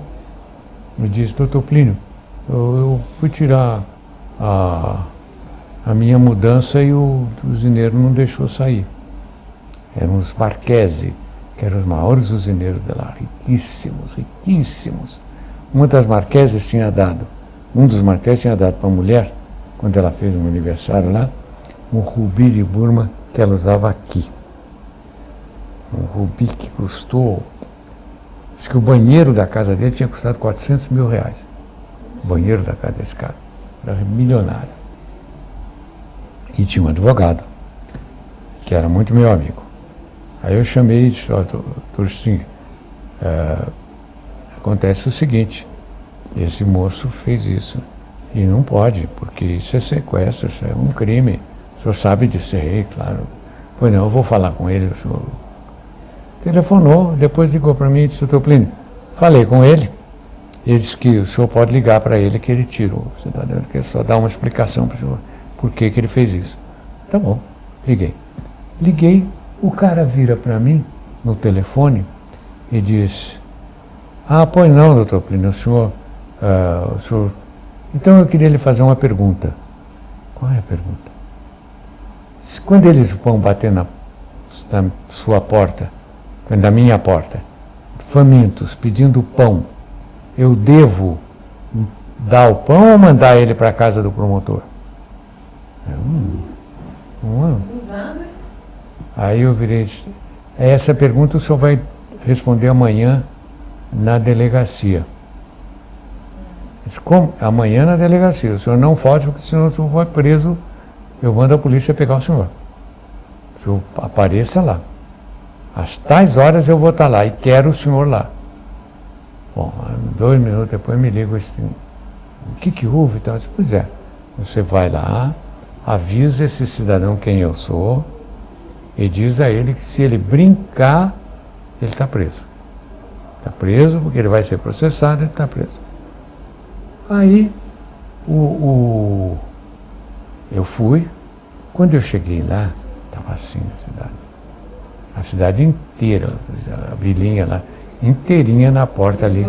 me diz, doutor Plínio, eu fui tirar a minha mudança e o usineiro não deixou sair. Eram os Marquesi, que eram os maiores usineiros de lá, riquíssimos, riquíssimos. Um dos Marqueses tinha dado para a mulher, quando ela fez um aniversário lá, um rubi de Burma que ela usava aqui. Um rubi que custou, diz que o banheiro da casa dele tinha custado R$400 mil. O banheiro da casa desse cara, era milionário. E tinha um advogado, que era muito meu amigo. Aí eu chamei e disse, ó, doutor Sting, acontece o seguinte, esse moço fez isso e não pode, porque isso é sequestro, isso é um crime. O senhor sabe disso? Sei, claro. Pois não, eu vou falar com ele. O senhor telefonou, depois ligou para mim e disse, doutor Plínio, falei com ele, ele disse que o senhor pode ligar para ele que ele tira o cidadão, ele quer só dar uma explicação para o senhor, por que ele fez isso. Tá bom, liguei. Liguei, o cara vira para mim no telefone e diz, pois não, doutor Plínio, o senhor... Então eu queria lhe fazer uma pergunta. Qual é a pergunta? Quando eles vão bater na sua porta, na minha porta, famintos, pedindo pão, eu devo dar o pão ou mandar ele para a casa do promotor? Aí eu virei, essa pergunta o senhor vai responder amanhã na delegacia. Disse, como? Amanhã na delegacia, o senhor não foge, porque senão o senhor vai preso, eu mando a polícia pegar o senhor. O senhor apareça lá. Às tais horas eu vou estar lá e quero o senhor lá. Bom, 2 minutos depois me liga, o que houve? Então, eu disse, pois é, você vai lá, avisa esse cidadão quem eu sou e diz a ele que se ele brincar, ele está preso. Está preso porque ele vai ser processado, ele está preso. Aí, eu fui, quando eu cheguei lá, estava assim a cidade inteira, a vilinha lá, inteirinha na porta ali.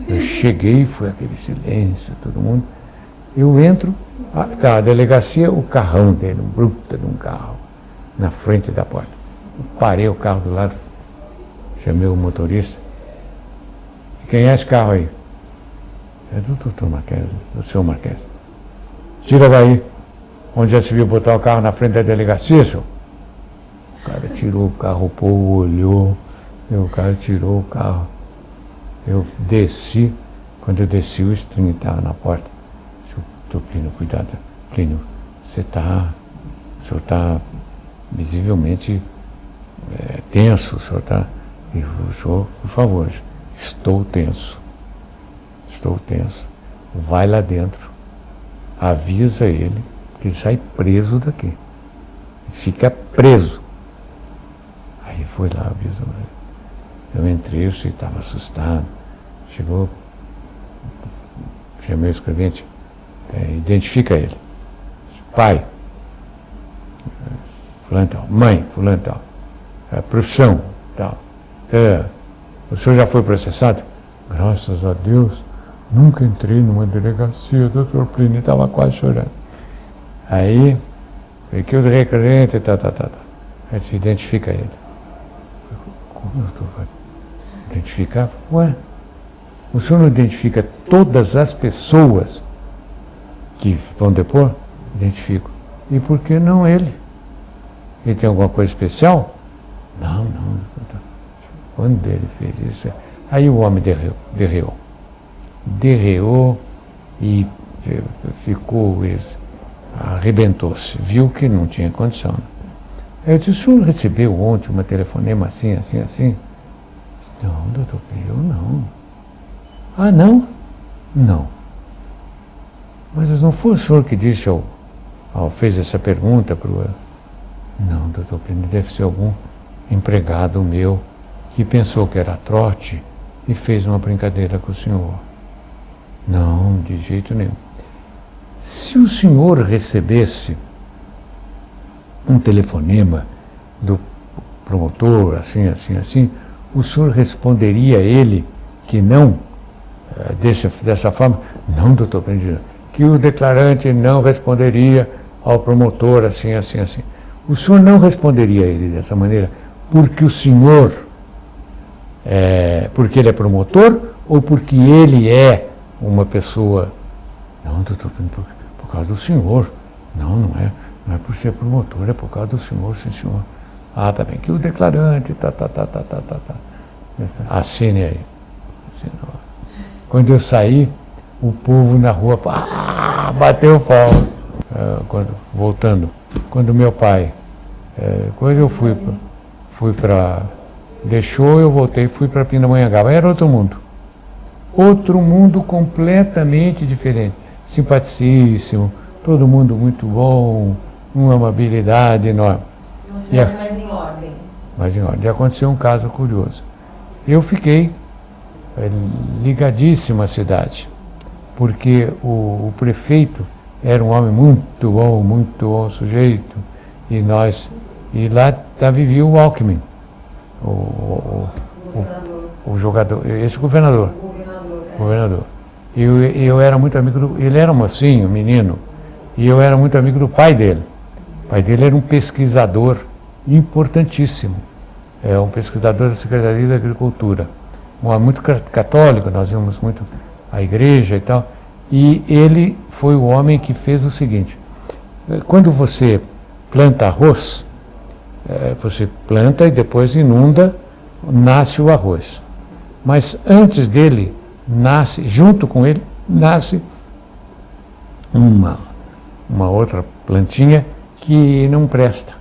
Eu cheguei, foi aquele silêncio, todo mundo. Eu entro, a delegacia, o carrão dele, um bruto de um carro, na frente da porta. Eu parei o carro do lado, chamei o motorista. Quem é esse carro aí? É do doutor Marques, do seu Marques. Tira daí, onde já se viu botar o carro na frente da delegacia, senhor? O cara tirou o carro, o povo olhou, e o cara tirou o carro. Eu desci, quando eu desci o String estava na porta. Doutor Plínio, cuidado, Plínio, o senhor está visivelmente tenso, o senhor está... O senhor, por favor, estou tenso. Vai lá dentro, avisa ele que ele sai preso daqui. Fica preso. Aí foi lá, avisou ele. Eu entrei, eu estava assustado. Chegou, chamei o escrevente, identifica ele. Pai, fulano tal. Mãe, fulano tal. Profissão, tal. O senhor já foi processado? Graças a Deus. Nunca entrei numa delegacia, o doutor Plínio estava quase chorando. Aí, que o requerente, aí se identifica ele. Como eu estou identificar? Ué, o senhor não identifica todas as pessoas que vão depor? Identifico. E por que não ele? Ele tem alguma coisa especial? Não. Quando ele fez isso, aí o homem derreou e ficou, arrebentou-se, viu que não tinha condição. Eu disse, o senhor recebeu ontem uma telefonema assim? Não, doutor, eu não. Ah, não? Não. Mas não foi o senhor que disse, fez essa pergunta para o... Não, doutor Plínio, deve ser algum empregado meu que pensou que era trote e fez uma brincadeira com o senhor. Não, de jeito nenhum. Se o senhor recebesse um telefonema do promotor, assim, o senhor responderia a ele que não, dessa forma? Não, doutor Plínio, que o declarante não responderia ao promotor, assim. O senhor não responderia a ele dessa maneira porque o senhor, porque ele é promotor ou porque ele é uma pessoa... Não, doutor, por causa do senhor. Não é por ser promotor, é por causa do senhor, sim, senhor. Ah, tá bem, que o declarante, Assine aí. Assinou. Quando eu saí, o povo na rua, bateu palma. quando meu pai, quando eu fui para, deixou, eu voltei, fui para Pindamonhangaba, era outro mundo completamente diferente, simpaticíssimo, todo mundo muito bom, uma amabilidade enorme. Você era mais em ordem. Mais em ordem. E aconteceu um caso curioso. Eu fiquei ligadíssimo à cidade, porque o prefeito era um homem muito bom sujeito, e lá vivia o Alckmin, o jogador, esse governador. E eu era muito amigo ele era mocinho, menino, e eu era muito amigo do pai dele. O pai dele era um pesquisador importantíssimo, um pesquisador da Secretaria da Agricultura, um homem muito católico, nós íamos muito à igreja e tal, e ele foi o homem que fez o seguinte: quando você planta arroz, você planta e depois inunda, nasce o arroz. Mas antes dele, junto com ele, nasce uma outra plantinha que não presta.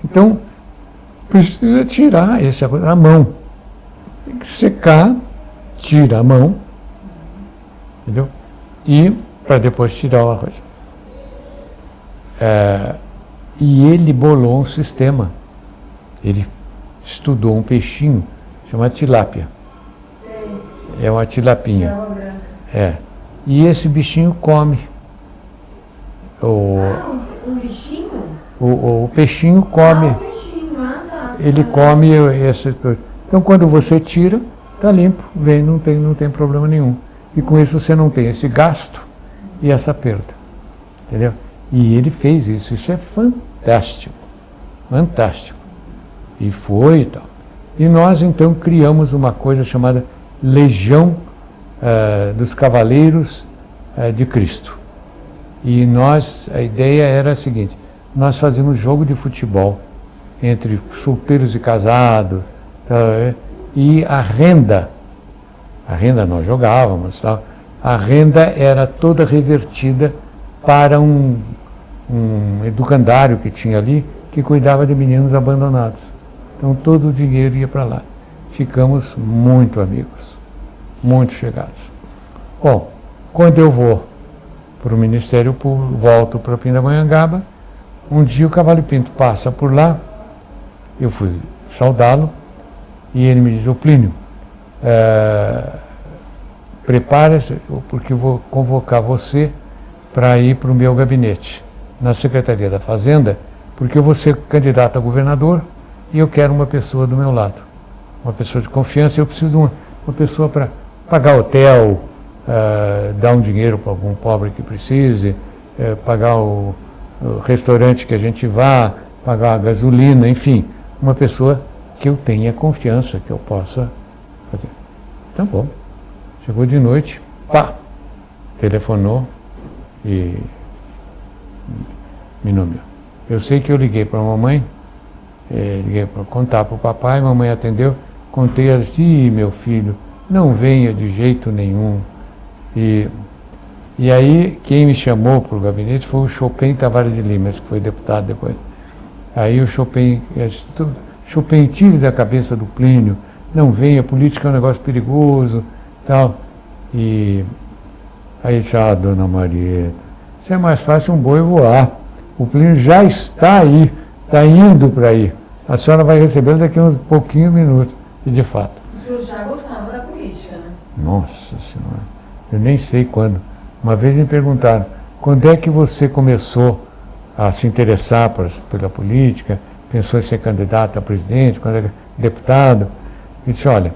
Então, precisa tirar a mão. Tem que secar, tira a mão, entendeu? E para depois tirar o arroz. E ele bolou um sistema. Ele estudou um peixinho chamado tilápia. É uma tilapinha. E esse bichinho come. Um bichinho? O peixinho come. O peixinho, ele come esse. Então, quando você tira, está limpo, não tem problema nenhum. E com isso você não tem esse gasto e essa perda. Entendeu? E ele fez isso. Isso é fantástico. Fantástico. E foi e tal. E nós, então, criamos uma coisa chamada Legião dos Cavaleiros de Cristo. E a ideia era a seguinte: nós fazíamos jogo de futebol entre solteiros e casados, e a renda nós jogávamos, tal, a renda era toda revertida para um educandário que tinha ali, que cuidava de meninos abandonados. Então todo o dinheiro ia para lá. Ficamos muito amigos, muito chegados. Bom, quando eu vou para o Ministério Público, volto para Pindamonhangaba, um dia o Cavalho Pinto passa por lá, eu fui saudá-lo, e ele me diz: ô Plínio, prepare-se, porque eu vou convocar você para ir para o meu gabinete, na Secretaria da Fazenda, porque eu vou ser candidato a governador e eu quero uma pessoa do meu lado, uma pessoa de confiança. Eu preciso de uma pessoa para pagar hotel, dar um dinheiro para algum pobre que precise, pagar o restaurante que a gente vá, pagar a gasolina, enfim, uma pessoa que eu tenha confiança, que eu possa fazer. Tá bom. Chegou de noite, telefonou e me nomeou. Eu sei que eu liguei para a mamãe, liguei para contar para o papai, a mamãe atendeu, contei, ela disse: ih, meu filho, não venha de jeito nenhum. E aí quem me chamou para o gabinete foi o Chopin Tavares de Lima, que foi deputado depois. Aí o Chopin tire da cabeça do Plínio, não venha, política é um negócio perigoso, tal. E aí disse: dona Marieta, isso é mais fácil um boi voar. O Plínio já está aí, está indo para aí. A senhora vai recebê-lo daqui a uns pouquinhos minutos. E de fato. O senhor já gostava da política, né? Nossa Senhora, eu nem sei quando. Uma vez me perguntaram: quando é que você começou a se interessar pela política, pensou em ser candidato a presidente, quando é deputado? Eu disse: olha,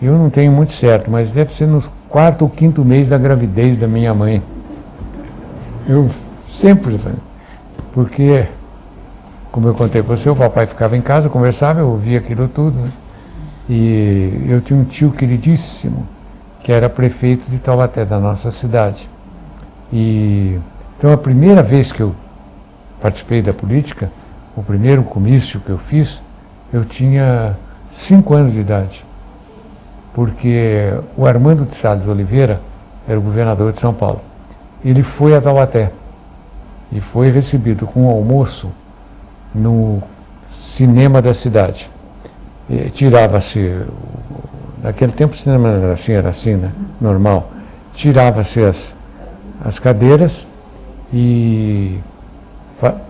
eu não tenho muito certo, mas deve ser no 4º ou 5º mês da gravidez da minha mãe. Eu sempre, porque, como eu contei para você, o papai ficava em casa, conversava, eu ouvia aquilo tudo, né? E eu tinha um tio queridíssimo, que era prefeito de Taubaté, da nossa cidade. E então a primeira vez que eu participei da política, o primeiro comício que eu fiz, eu tinha 5 anos de idade, porque o Armando de Salles Oliveira era o governador de São Paulo. Ele foi a Taubaté e foi recebido com um almoço no cinema da cidade. Tirava-se, naquele tempo o cinema era assim, né? Normal. Tirava-se as cadeiras e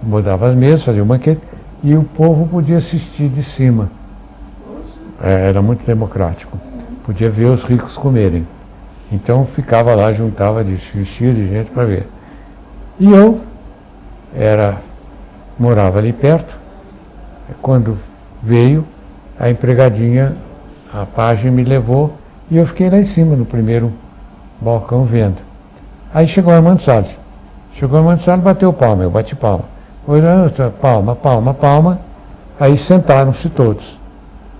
mudava as mesas, fazia um banquete, e o povo podia assistir de cima. Era muito democrático. Podia ver os ricos comerem. Então ficava lá, juntava de gente para ver. E eu morava ali perto. Quando veio, a empregadinha, a pajem, me levou e eu fiquei lá em cima, no primeiro balcão, vendo. Aí chegou o Armando Salles. Bateu palma, eu bati palma. Palma, palma, palma. Aí sentaram-se todos.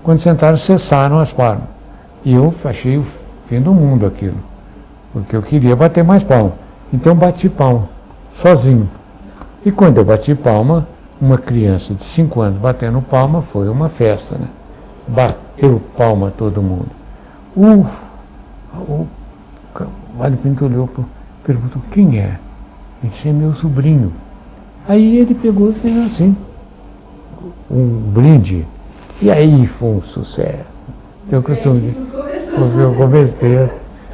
Quando sentaram, cessaram as palmas. E eu achei o fim do mundo aquilo, porque eu queria bater mais palma. Então bati palma, sozinho. E quando eu bati palma, uma criança de 5 anos batendo palma, foi uma festa, né? Bateu palma todo mundo. O Vale Pinto olhou, perguntou, quem é? Ele disse, é meu sobrinho. Aí ele pegou e fez assim, um brinde. E aí foi um sucesso. Eu costumo dizer, eu comecei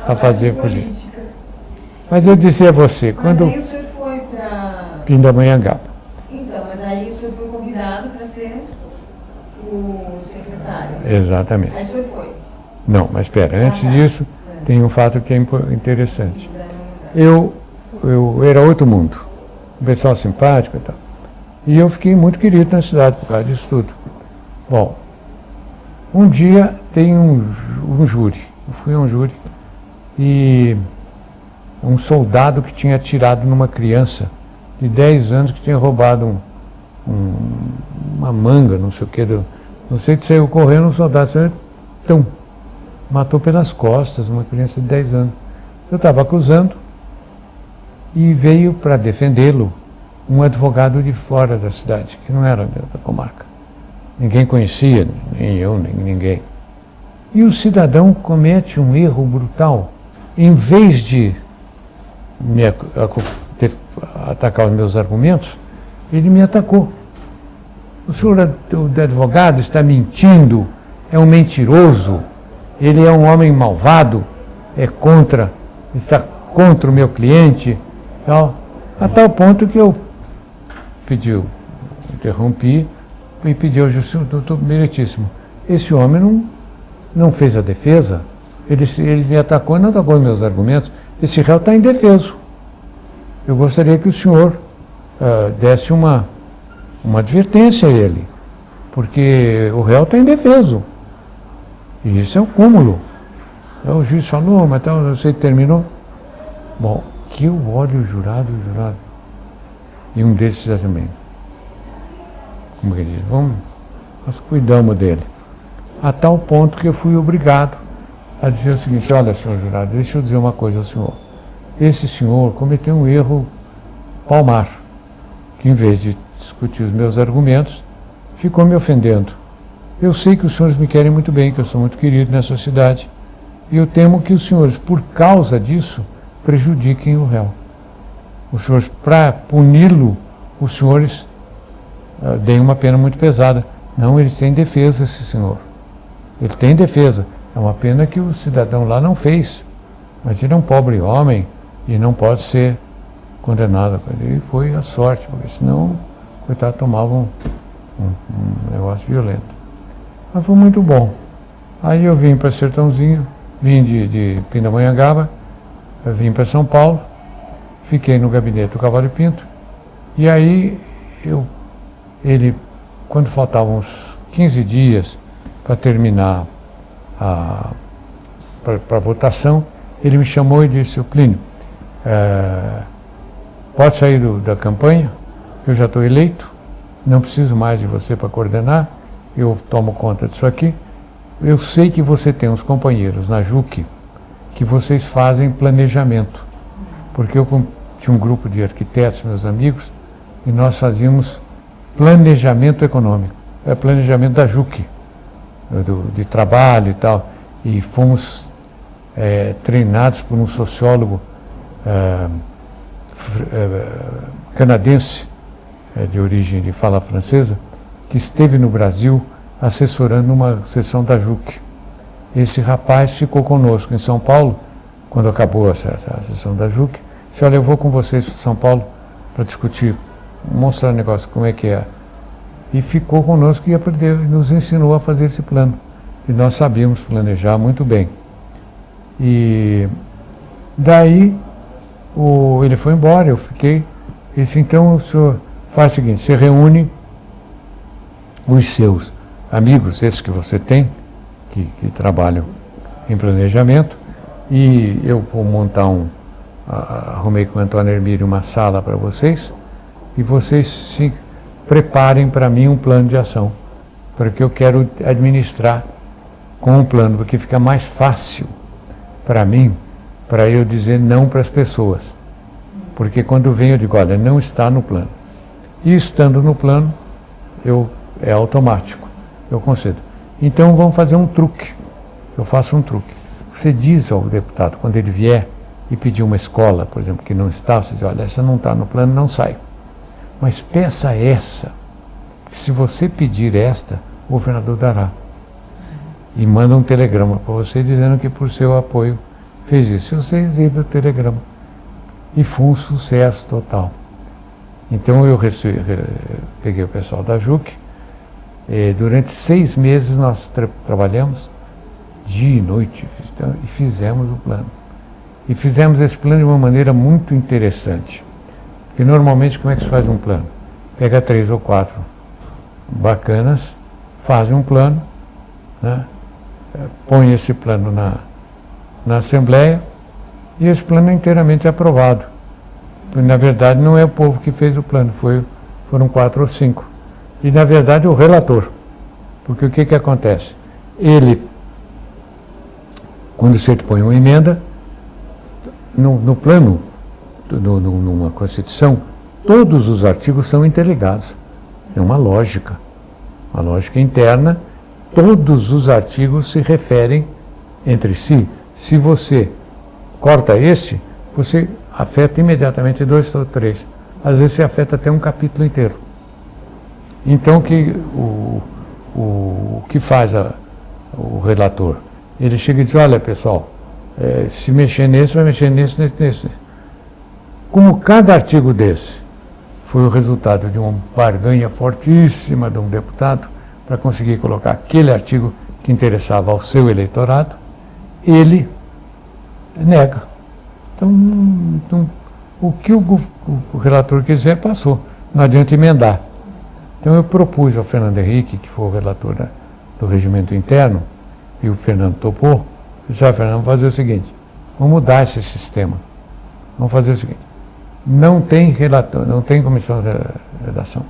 a fazer política. Mas eu disse a você, quando... Mas aí o senhor foi para... Pindamonhangaba. Então, mas aí o senhor foi convidado para ser o secretário. Exatamente. Aí o senhor foi. Não, mas espera, antes disso, tem um fato que é interessante. Eu era outro mundo, um pessoal simpático e tal. E eu fiquei muito querido na cidade por causa disso tudo. Bom, um dia tem um júri, eu fui a um júri, e um soldado que tinha atirado numa criança de 10 anos que tinha roubado uma manga, não sei o que, não sei que saiu correndo, um soldado, então, matou pelas costas uma criança de 10 anos. Eu estava acusando e veio para defendê-lo um advogado de fora da cidade, que não era da comarca. Ninguém conhecia, nem eu, nem ninguém. E o cidadão comete um erro brutal. Em vez de atacar os meus argumentos, ele me atacou. O senhor, o advogado, está mentindo, é um mentiroso, ele é um homem malvado, está contra o meu cliente, tal. A tal ponto que eu interrompi e pedi ao juiz, doutor Meritíssimo, esse homem não fez a defesa, ele me atacou e não atacou os meus argumentos, esse réu está indefeso. Eu gostaria que o senhor desse uma advertência a ele, porque o réu está indefeso. E isso é um cúmulo. Aí o juiz falou, mas então, não sei, terminou. Bom, que eu olho o jurado. E um deles disse também, como que ele diz, nós cuidamos dele. A tal ponto que eu fui obrigado a dizer o seguinte, olha, senhor jurado, deixa eu dizer uma coisa ao senhor. Esse senhor cometeu um erro palmar, que em vez de discutir os meus argumentos, ficou me ofendendo. Eu sei que os senhores me querem muito bem, que eu sou muito querido nessa cidade, e eu temo que os senhores, por causa disso, prejudiquem o réu. Os senhores, para puni-lo, os senhores deem uma pena muito pesada. Não, ele tem defesa, esse senhor. Ele tem defesa. É uma pena que o cidadão lá não fez. Mas ele é um pobre homem e não pode ser condenado. E foi a sorte, porque senão, coitado, tomava um negócio violento. Mas foi muito bom. Aí eu vim para Sertãozinho, vim de Pindamonhangaba, vim para São Paulo, fiquei no gabinete do Cavalho Pinto, e aí ele, quando faltavam uns 15 dias para terminar para a votação, ele me chamou e disse, Plínio, pode sair da campanha, eu já estou eleito, não preciso mais de você para coordenar, eu tomo conta disso aqui. Eu sei que você tem uns companheiros na JUC que vocês fazem planejamento, porque eu tinha um grupo de arquitetos, meus amigos, e nós fazíamos planejamento econômico, planejamento da JUC, de trabalho e tal, e fomos treinados por um sociólogo canadense, de origem de fala francesa, que esteve no Brasil assessorando uma sessão da JUC. Esse rapaz ficou conosco em São Paulo, quando acabou essa sessão da JUC. Disse, olha, eu vou com vocês para São Paulo para discutir, mostrar o negócio, como é que é. E ficou conosco e aprendeu, nos ensinou a fazer esse plano. E nós sabíamos planejar muito bem. E daí ele foi embora, eu fiquei. Ele disse, então o senhor faz o seguinte, você reúne os seus amigos, esses que você tem, que trabalham em planejamento, e eu vou montar arrumei com o Antônio Hermílio uma sala para vocês, e vocês se preparem para mim um plano de ação, porque eu quero administrar com um plano, porque fica mais fácil para mim, para eu dizer não para as pessoas. Porque quando vem eu digo, olha, não está no plano. E estando no plano, é automático, eu concedo. Então vamos fazer um truque, eu faço um truque. Você diz ao deputado, quando ele vier e pedir uma escola, por exemplo, que não está, você diz, olha, essa não está no plano, não sai. Mas peça essa, se você pedir esta, o governador dará. E manda um telegrama para você dizendo que por seu apoio fez isso. E você exibe o telegrama. E foi um sucesso total. Então eu peguei o pessoal da JUC, durante 6 meses nós trabalhamos dia e noite e fizemos o plano. E fizemos esse plano de uma maneira muito interessante. Porque normalmente como é que se faz um plano? Pega 3 ou 4 bacanas, faz um plano, né? Põe esse plano na Assembleia e esse plano é inteiramente aprovado. Porque, na verdade, não é o povo que fez o plano, foram 4 ou 5. E, na verdade, o relator. Porque o que acontece? Ele, quando você põe uma emenda, no plano, numa Constituição, todos os artigos são interligados. É uma lógica interna. Todos os artigos se referem entre si. Se você corta este, você afeta imediatamente 2 ou 3. Às vezes você afeta até um capítulo inteiro. Então o que faz o relator? Ele chega e diz, olha pessoal, se mexer nesse, vai mexer nesse. Como cada artigo desse foi o resultado de uma barganha fortíssima de um deputado, para conseguir colocar aquele artigo que interessava ao seu eleitorado, ele nega. Então o que o relator quiser, passou. Não adianta emendar. Então eu propus ao Fernando Henrique, que foi o relator do regimento interno, e o Fernando topou, eu disse, Fernando, vamos fazer o seguinte, vamos mudar esse sistema. Vamos fazer o seguinte, não tem relator, não tem comissão de redação.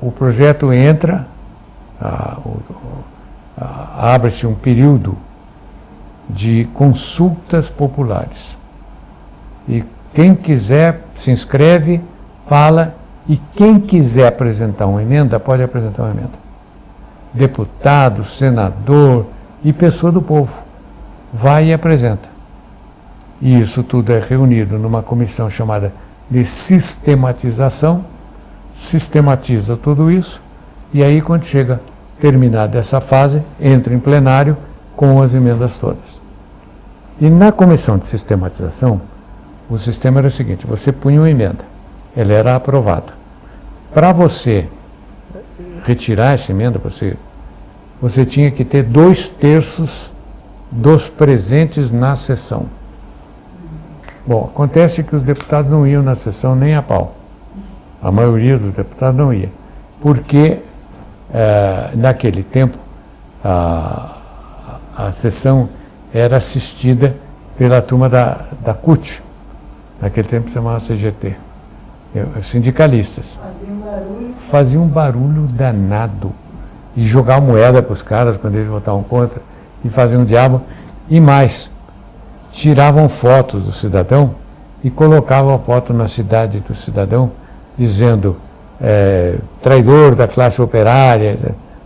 O projeto entra, abre-se um período de consultas populares. E quem quiser se inscreve, fala, e quem quiser apresentar uma emenda, pode apresentar uma emenda. Deputado, senador e pessoa do povo. Vai e apresenta. E isso tudo é reunido numa comissão chamada de sistematização, sistematiza tudo isso, e aí quando chega terminada essa fase, entra em plenário com as emendas todas. E na comissão de sistematização, o sistema era o seguinte, você punha uma emenda, ela era aprovada. Para você retirar essa emenda, você tinha que ter 2/3 dos presentes na sessão. Bom, acontece que os deputados não iam na sessão nem a pau. A maioria dos deputados não ia. Porque, naquele tempo, a sessão era assistida pela turma da CUT. Naquele tempo se chamava CGT. Sindicalistas. Faziam um barulho danado. E jogar moeda para os caras quando eles votavam contra. E faziam um diabo. E mais, tiravam fotos do cidadão e colocavam a foto na cidade do cidadão, dizendo traidor da classe operária.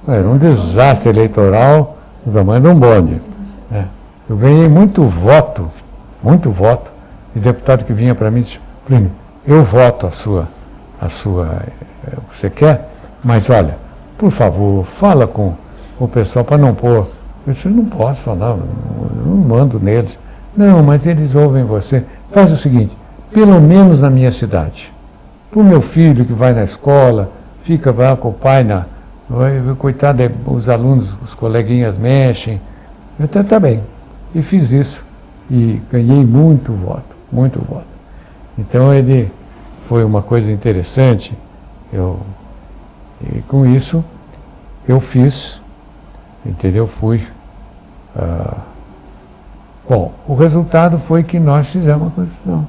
Era um desastre eleitoral do tamanho de um bonde. Eu ganhei muito voto de deputado que vinha para mim e disse, Plínio, eu voto você quer, mas olha, por favor, fala com o pessoal para não pôr. Eu disse, eu não posso falar, eu não mando neles. Não, mas eles ouvem você. Faz o seguinte, pelo menos na minha cidade, para o meu filho que vai na escola, fica lá com o pai, coitado, os alunos, os coleguinhas mexem. Eu até tá bem. E fiz isso. E ganhei muito voto, muito voto. Então ele foi uma coisa interessante. E com isso eu fiz, entendeu? Fui. Bom, o resultado foi que nós fizemos a Constituição.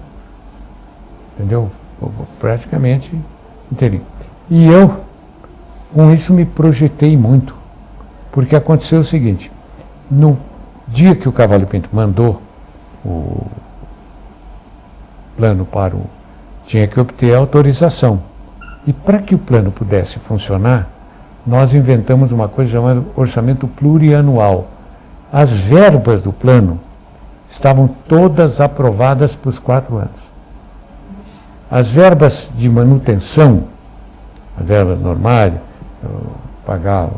Entendeu? Praticamente inteirinho. E eu, com isso, me projetei muito. Porque aconteceu o seguinte, no dia que o Cavallo Pinto mandou o plano para o... tinha que obter a autorização. E para que o plano pudesse funcionar, nós inventamos uma coisa chamada orçamento plurianual. As verbas do plano estavam todas aprovadas para os 4 anos. As verbas de manutenção, as verbas normais, pagar,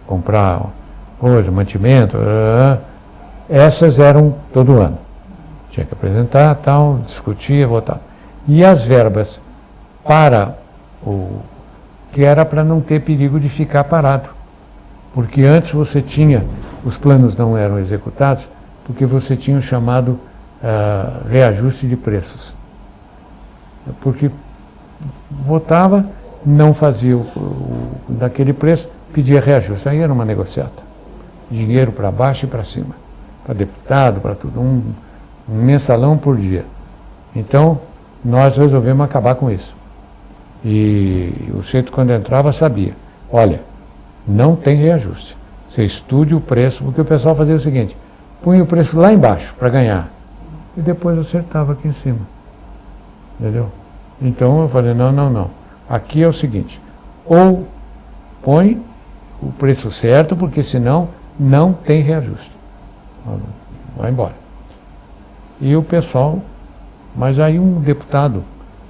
comprar coisa, mantimento, essas eram todo ano. Tinha que apresentar, tal, discutir, votar. E as verbas para que era para não ter perigo de ficar parado. Porque antes você tinha, os planos não eram executados, porque você tinha o chamado reajuste de preços. Porque votava, não fazia daquele preço, pedia reajuste. Aí era uma negociata. Dinheiro para baixo e para cima. Para deputado, para tudo. Um mensalão por dia. Então, nós resolvemos acabar com isso. E o centro, quando entrava, sabia. Olha, não tem reajuste. Você estude o preço, porque o pessoal fazia o seguinte, punha o preço lá embaixo para ganhar. E depois acertava aqui em cima. Entendeu? Então eu falei, não. Aqui é o seguinte, ou põe o preço certo, porque senão não tem reajuste. Vai embora. E o pessoal, mas aí um deputado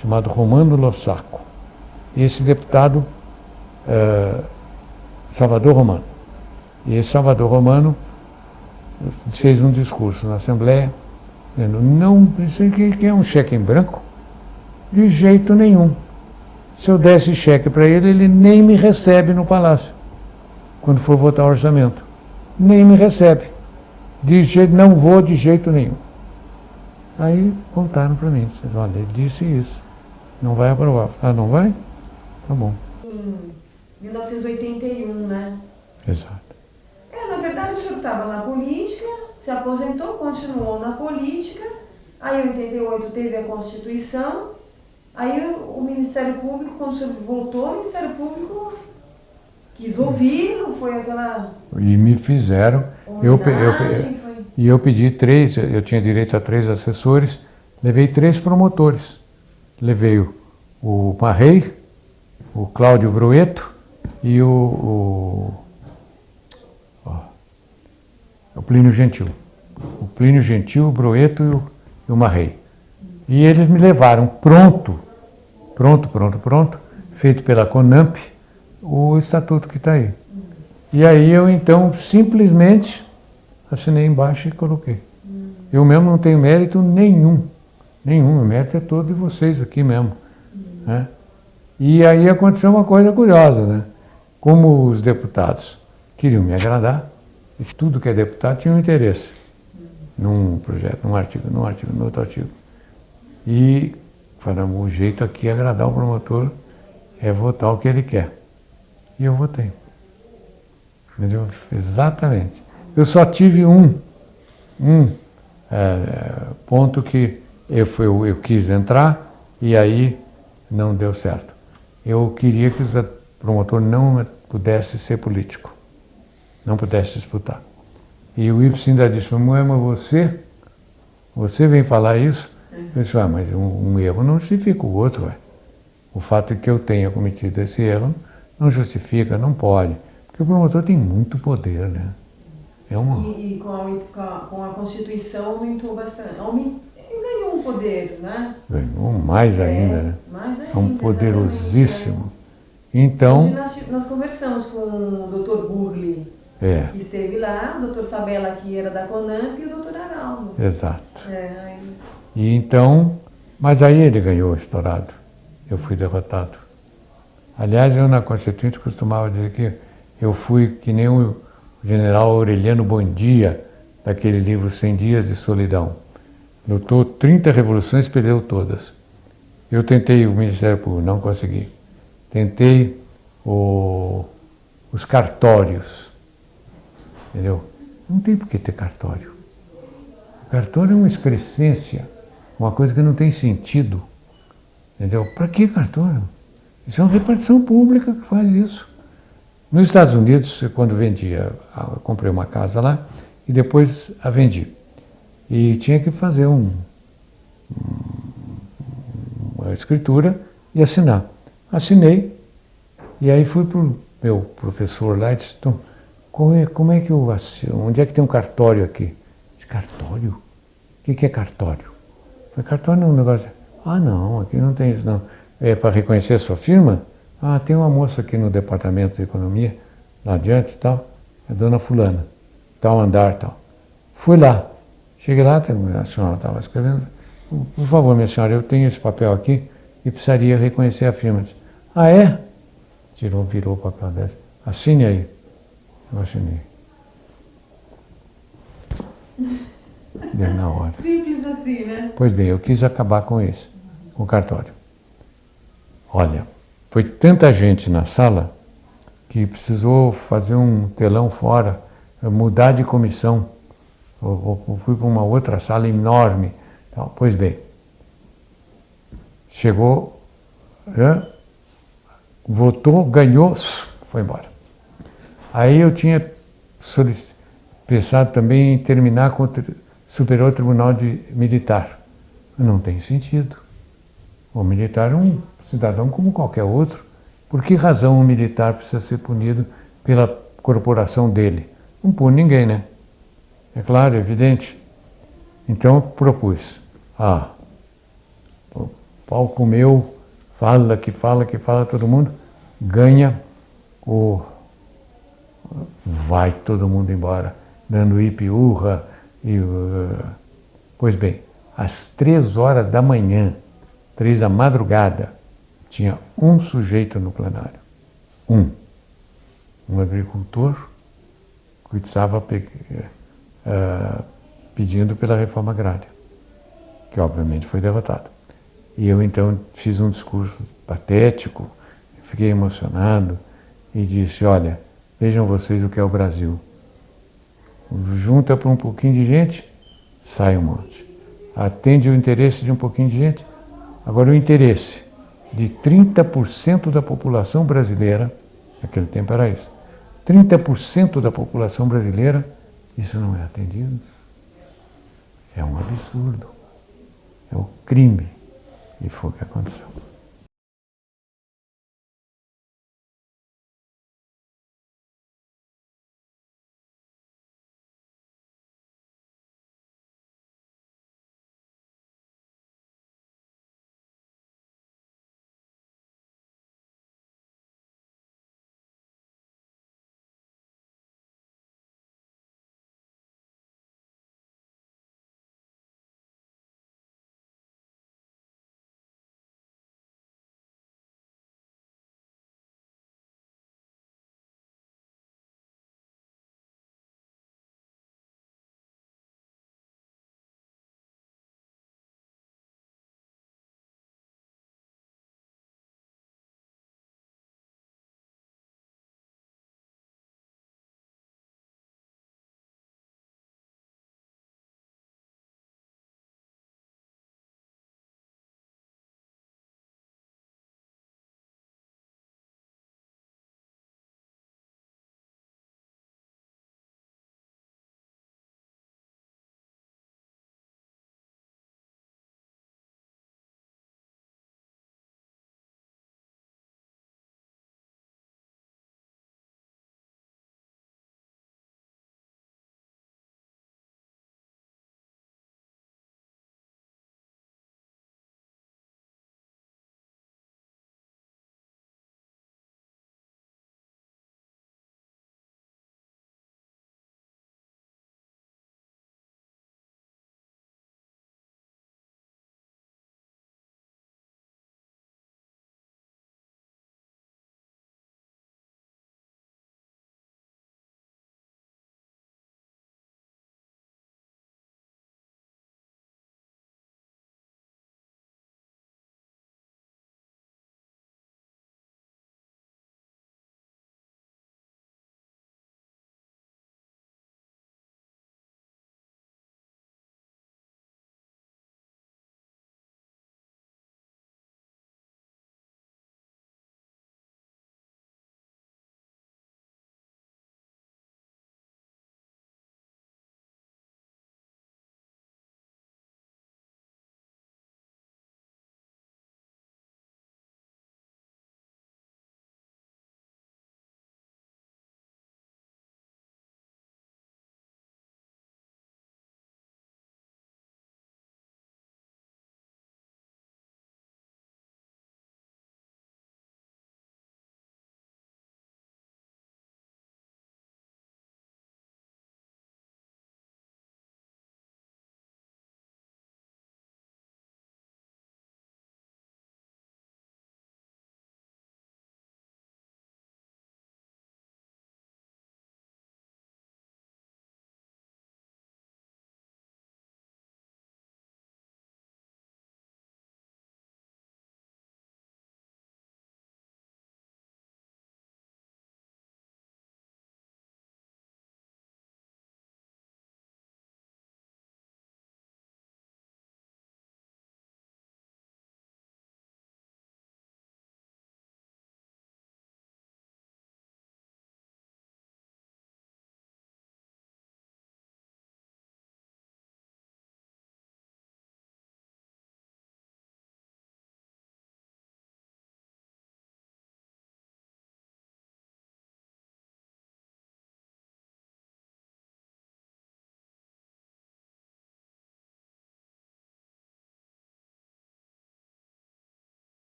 chamado Romano Lossaco, esse deputado Salvador Romano. E esse Salvador Romano fez um discurso na Assembleia, dizendo, não, isso aqui é um cheque em branco? De jeito nenhum. Se eu desse cheque para ele, ele nem me recebe no Palácio, quando for votar o orçamento. Nem me recebe. Não vou de jeito nenhum. Aí contaram para mim, olha, ele disse isso, não vai aprovar. Ah, não vai? Tá bom. Em 1981, né? Exato. Na verdade, o senhor estava na política, se aposentou, continuou na política, aí em 88 teve a Constituição, aí o Ministério Público, quando o senhor voltou, o Ministério Público quis ouvir, não foi aquela... E me fizeram, eu pedi 3, eu tinha direito a 3 assessores, levei 3 promotores. Levei o Marrei, o Cláudio Broeto e o Plínio Gentil. O Plínio Gentil, o Broeto e o Marrei. E eles me levaram pronto, feito pela CONAMP, o estatuto que está aí. E aí eu então simplesmente assinei embaixo e coloquei. Eu mesmo não tenho mérito nenhum, o mérito é todo de vocês aqui mesmo. Né? E aí aconteceu uma coisa curiosa, né? Como os deputados queriam me agradar, e tudo que é deputado tinha um interesse num projeto, num artigo, no outro artigo. E falamos, o jeito aqui é agradar o promotor, é votar o que ele quer. E eu votei. Entendeu? Exatamente. Eu só tive um ponto que eu quis entrar e aí não deu certo. Eu queria que o promotor não pudesse ser político, não pudesse disputar. E o Ibsen ainda disse, mas você vem falar isso? Eu disse, mas um erro não justifica o outro. Ué. O fato de que eu tenha cometido esse erro não justifica, não pode. Porque o promotor tem muito poder, né? E com a Constituição aumentou bastante. Ganhou um um poder, né? Ganhou mais ainda, né? Mais ainda, É um poderosíssimo. Então, hoje nós conversamos com o Dr. Burli, que esteve lá, o Dr. Sabella, que era da Conamp, e o Dr. Araldo. Exato. Aí... E então, mas aí ele ganhou estourado. Eu fui derrotado. Aliás, eu na Constituinte costumava dizer que eu fui que nem o general Aureliano Buendia, daquele livro 100 Dias de Solidão. Lutou 30 revoluções, perdeu todas. Eu tentei o Ministério Público, não consegui. Tentei os cartórios, entendeu? Não tem por que ter cartório. O cartório é uma excrescência, uma coisa que não tem sentido, entendeu? Para que cartório? Isso é uma repartição pública que faz isso. Nos Estados Unidos, quando vendia, eu comprei uma casa lá e depois a vendi. E tinha que fazer uma escritura e assinar. Assinei, e aí fui para o meu professor lá e disse, então, como é que eu assino? Onde é que tem um cartório aqui? Disse, cartório? O que é cartório? Falei, cartório é um negócio... Ah, não, aqui não tem isso, não. É para reconhecer a sua firma? Ah, tem uma moça aqui no departamento de economia, lá adiante e tal, é dona fulana, tal andar e tal. Fui lá, cheguei lá, a senhora estava escrevendo, por favor, minha senhora, eu tenho esse papel aqui e precisaria reconhecer a firma. Disse, ah, é? Virou o papel dela. Assine aí. Eu assinei. Deu na hora. Simples assim, né? Pois bem, eu quis acabar com isso, com o cartório. Olha, foi tanta gente na sala que precisou fazer um telão fora, mudar de comissão. Eu fui para uma outra sala enorme. Pois bem, chegou, votou, ganhou, foi embora. Aí eu tinha pensado também em terminar com o Superior Tribunal Militar. Não tem sentido. O militar é um cidadão como qualquer outro. Por que razão um militar precisa ser punido pela corporação dele? Não pune ninguém, né? É claro, é evidente. Então eu propus. O pau comeu, fala, todo mundo, ganha vai todo mundo embora, dando ipiúrra. Pois bem, às 3 horas da manhã, 3 da madrugada, tinha um sujeito no plenário. Um agricultor que estava pedindo pela reforma agrária, que obviamente foi derrotado. E eu então fiz um discurso patético, fiquei emocionado e disse, olha, vejam vocês o que é o Brasil. Junta para um pouquinho de gente, sai um monte. Atende o interesse de um pouquinho de gente. Agora o interesse de 30% da população brasileira, naquele tempo era isso, 30% da população brasileira, isso não é atendido. É um absurdo. É um crime. E foi o que aconteceu.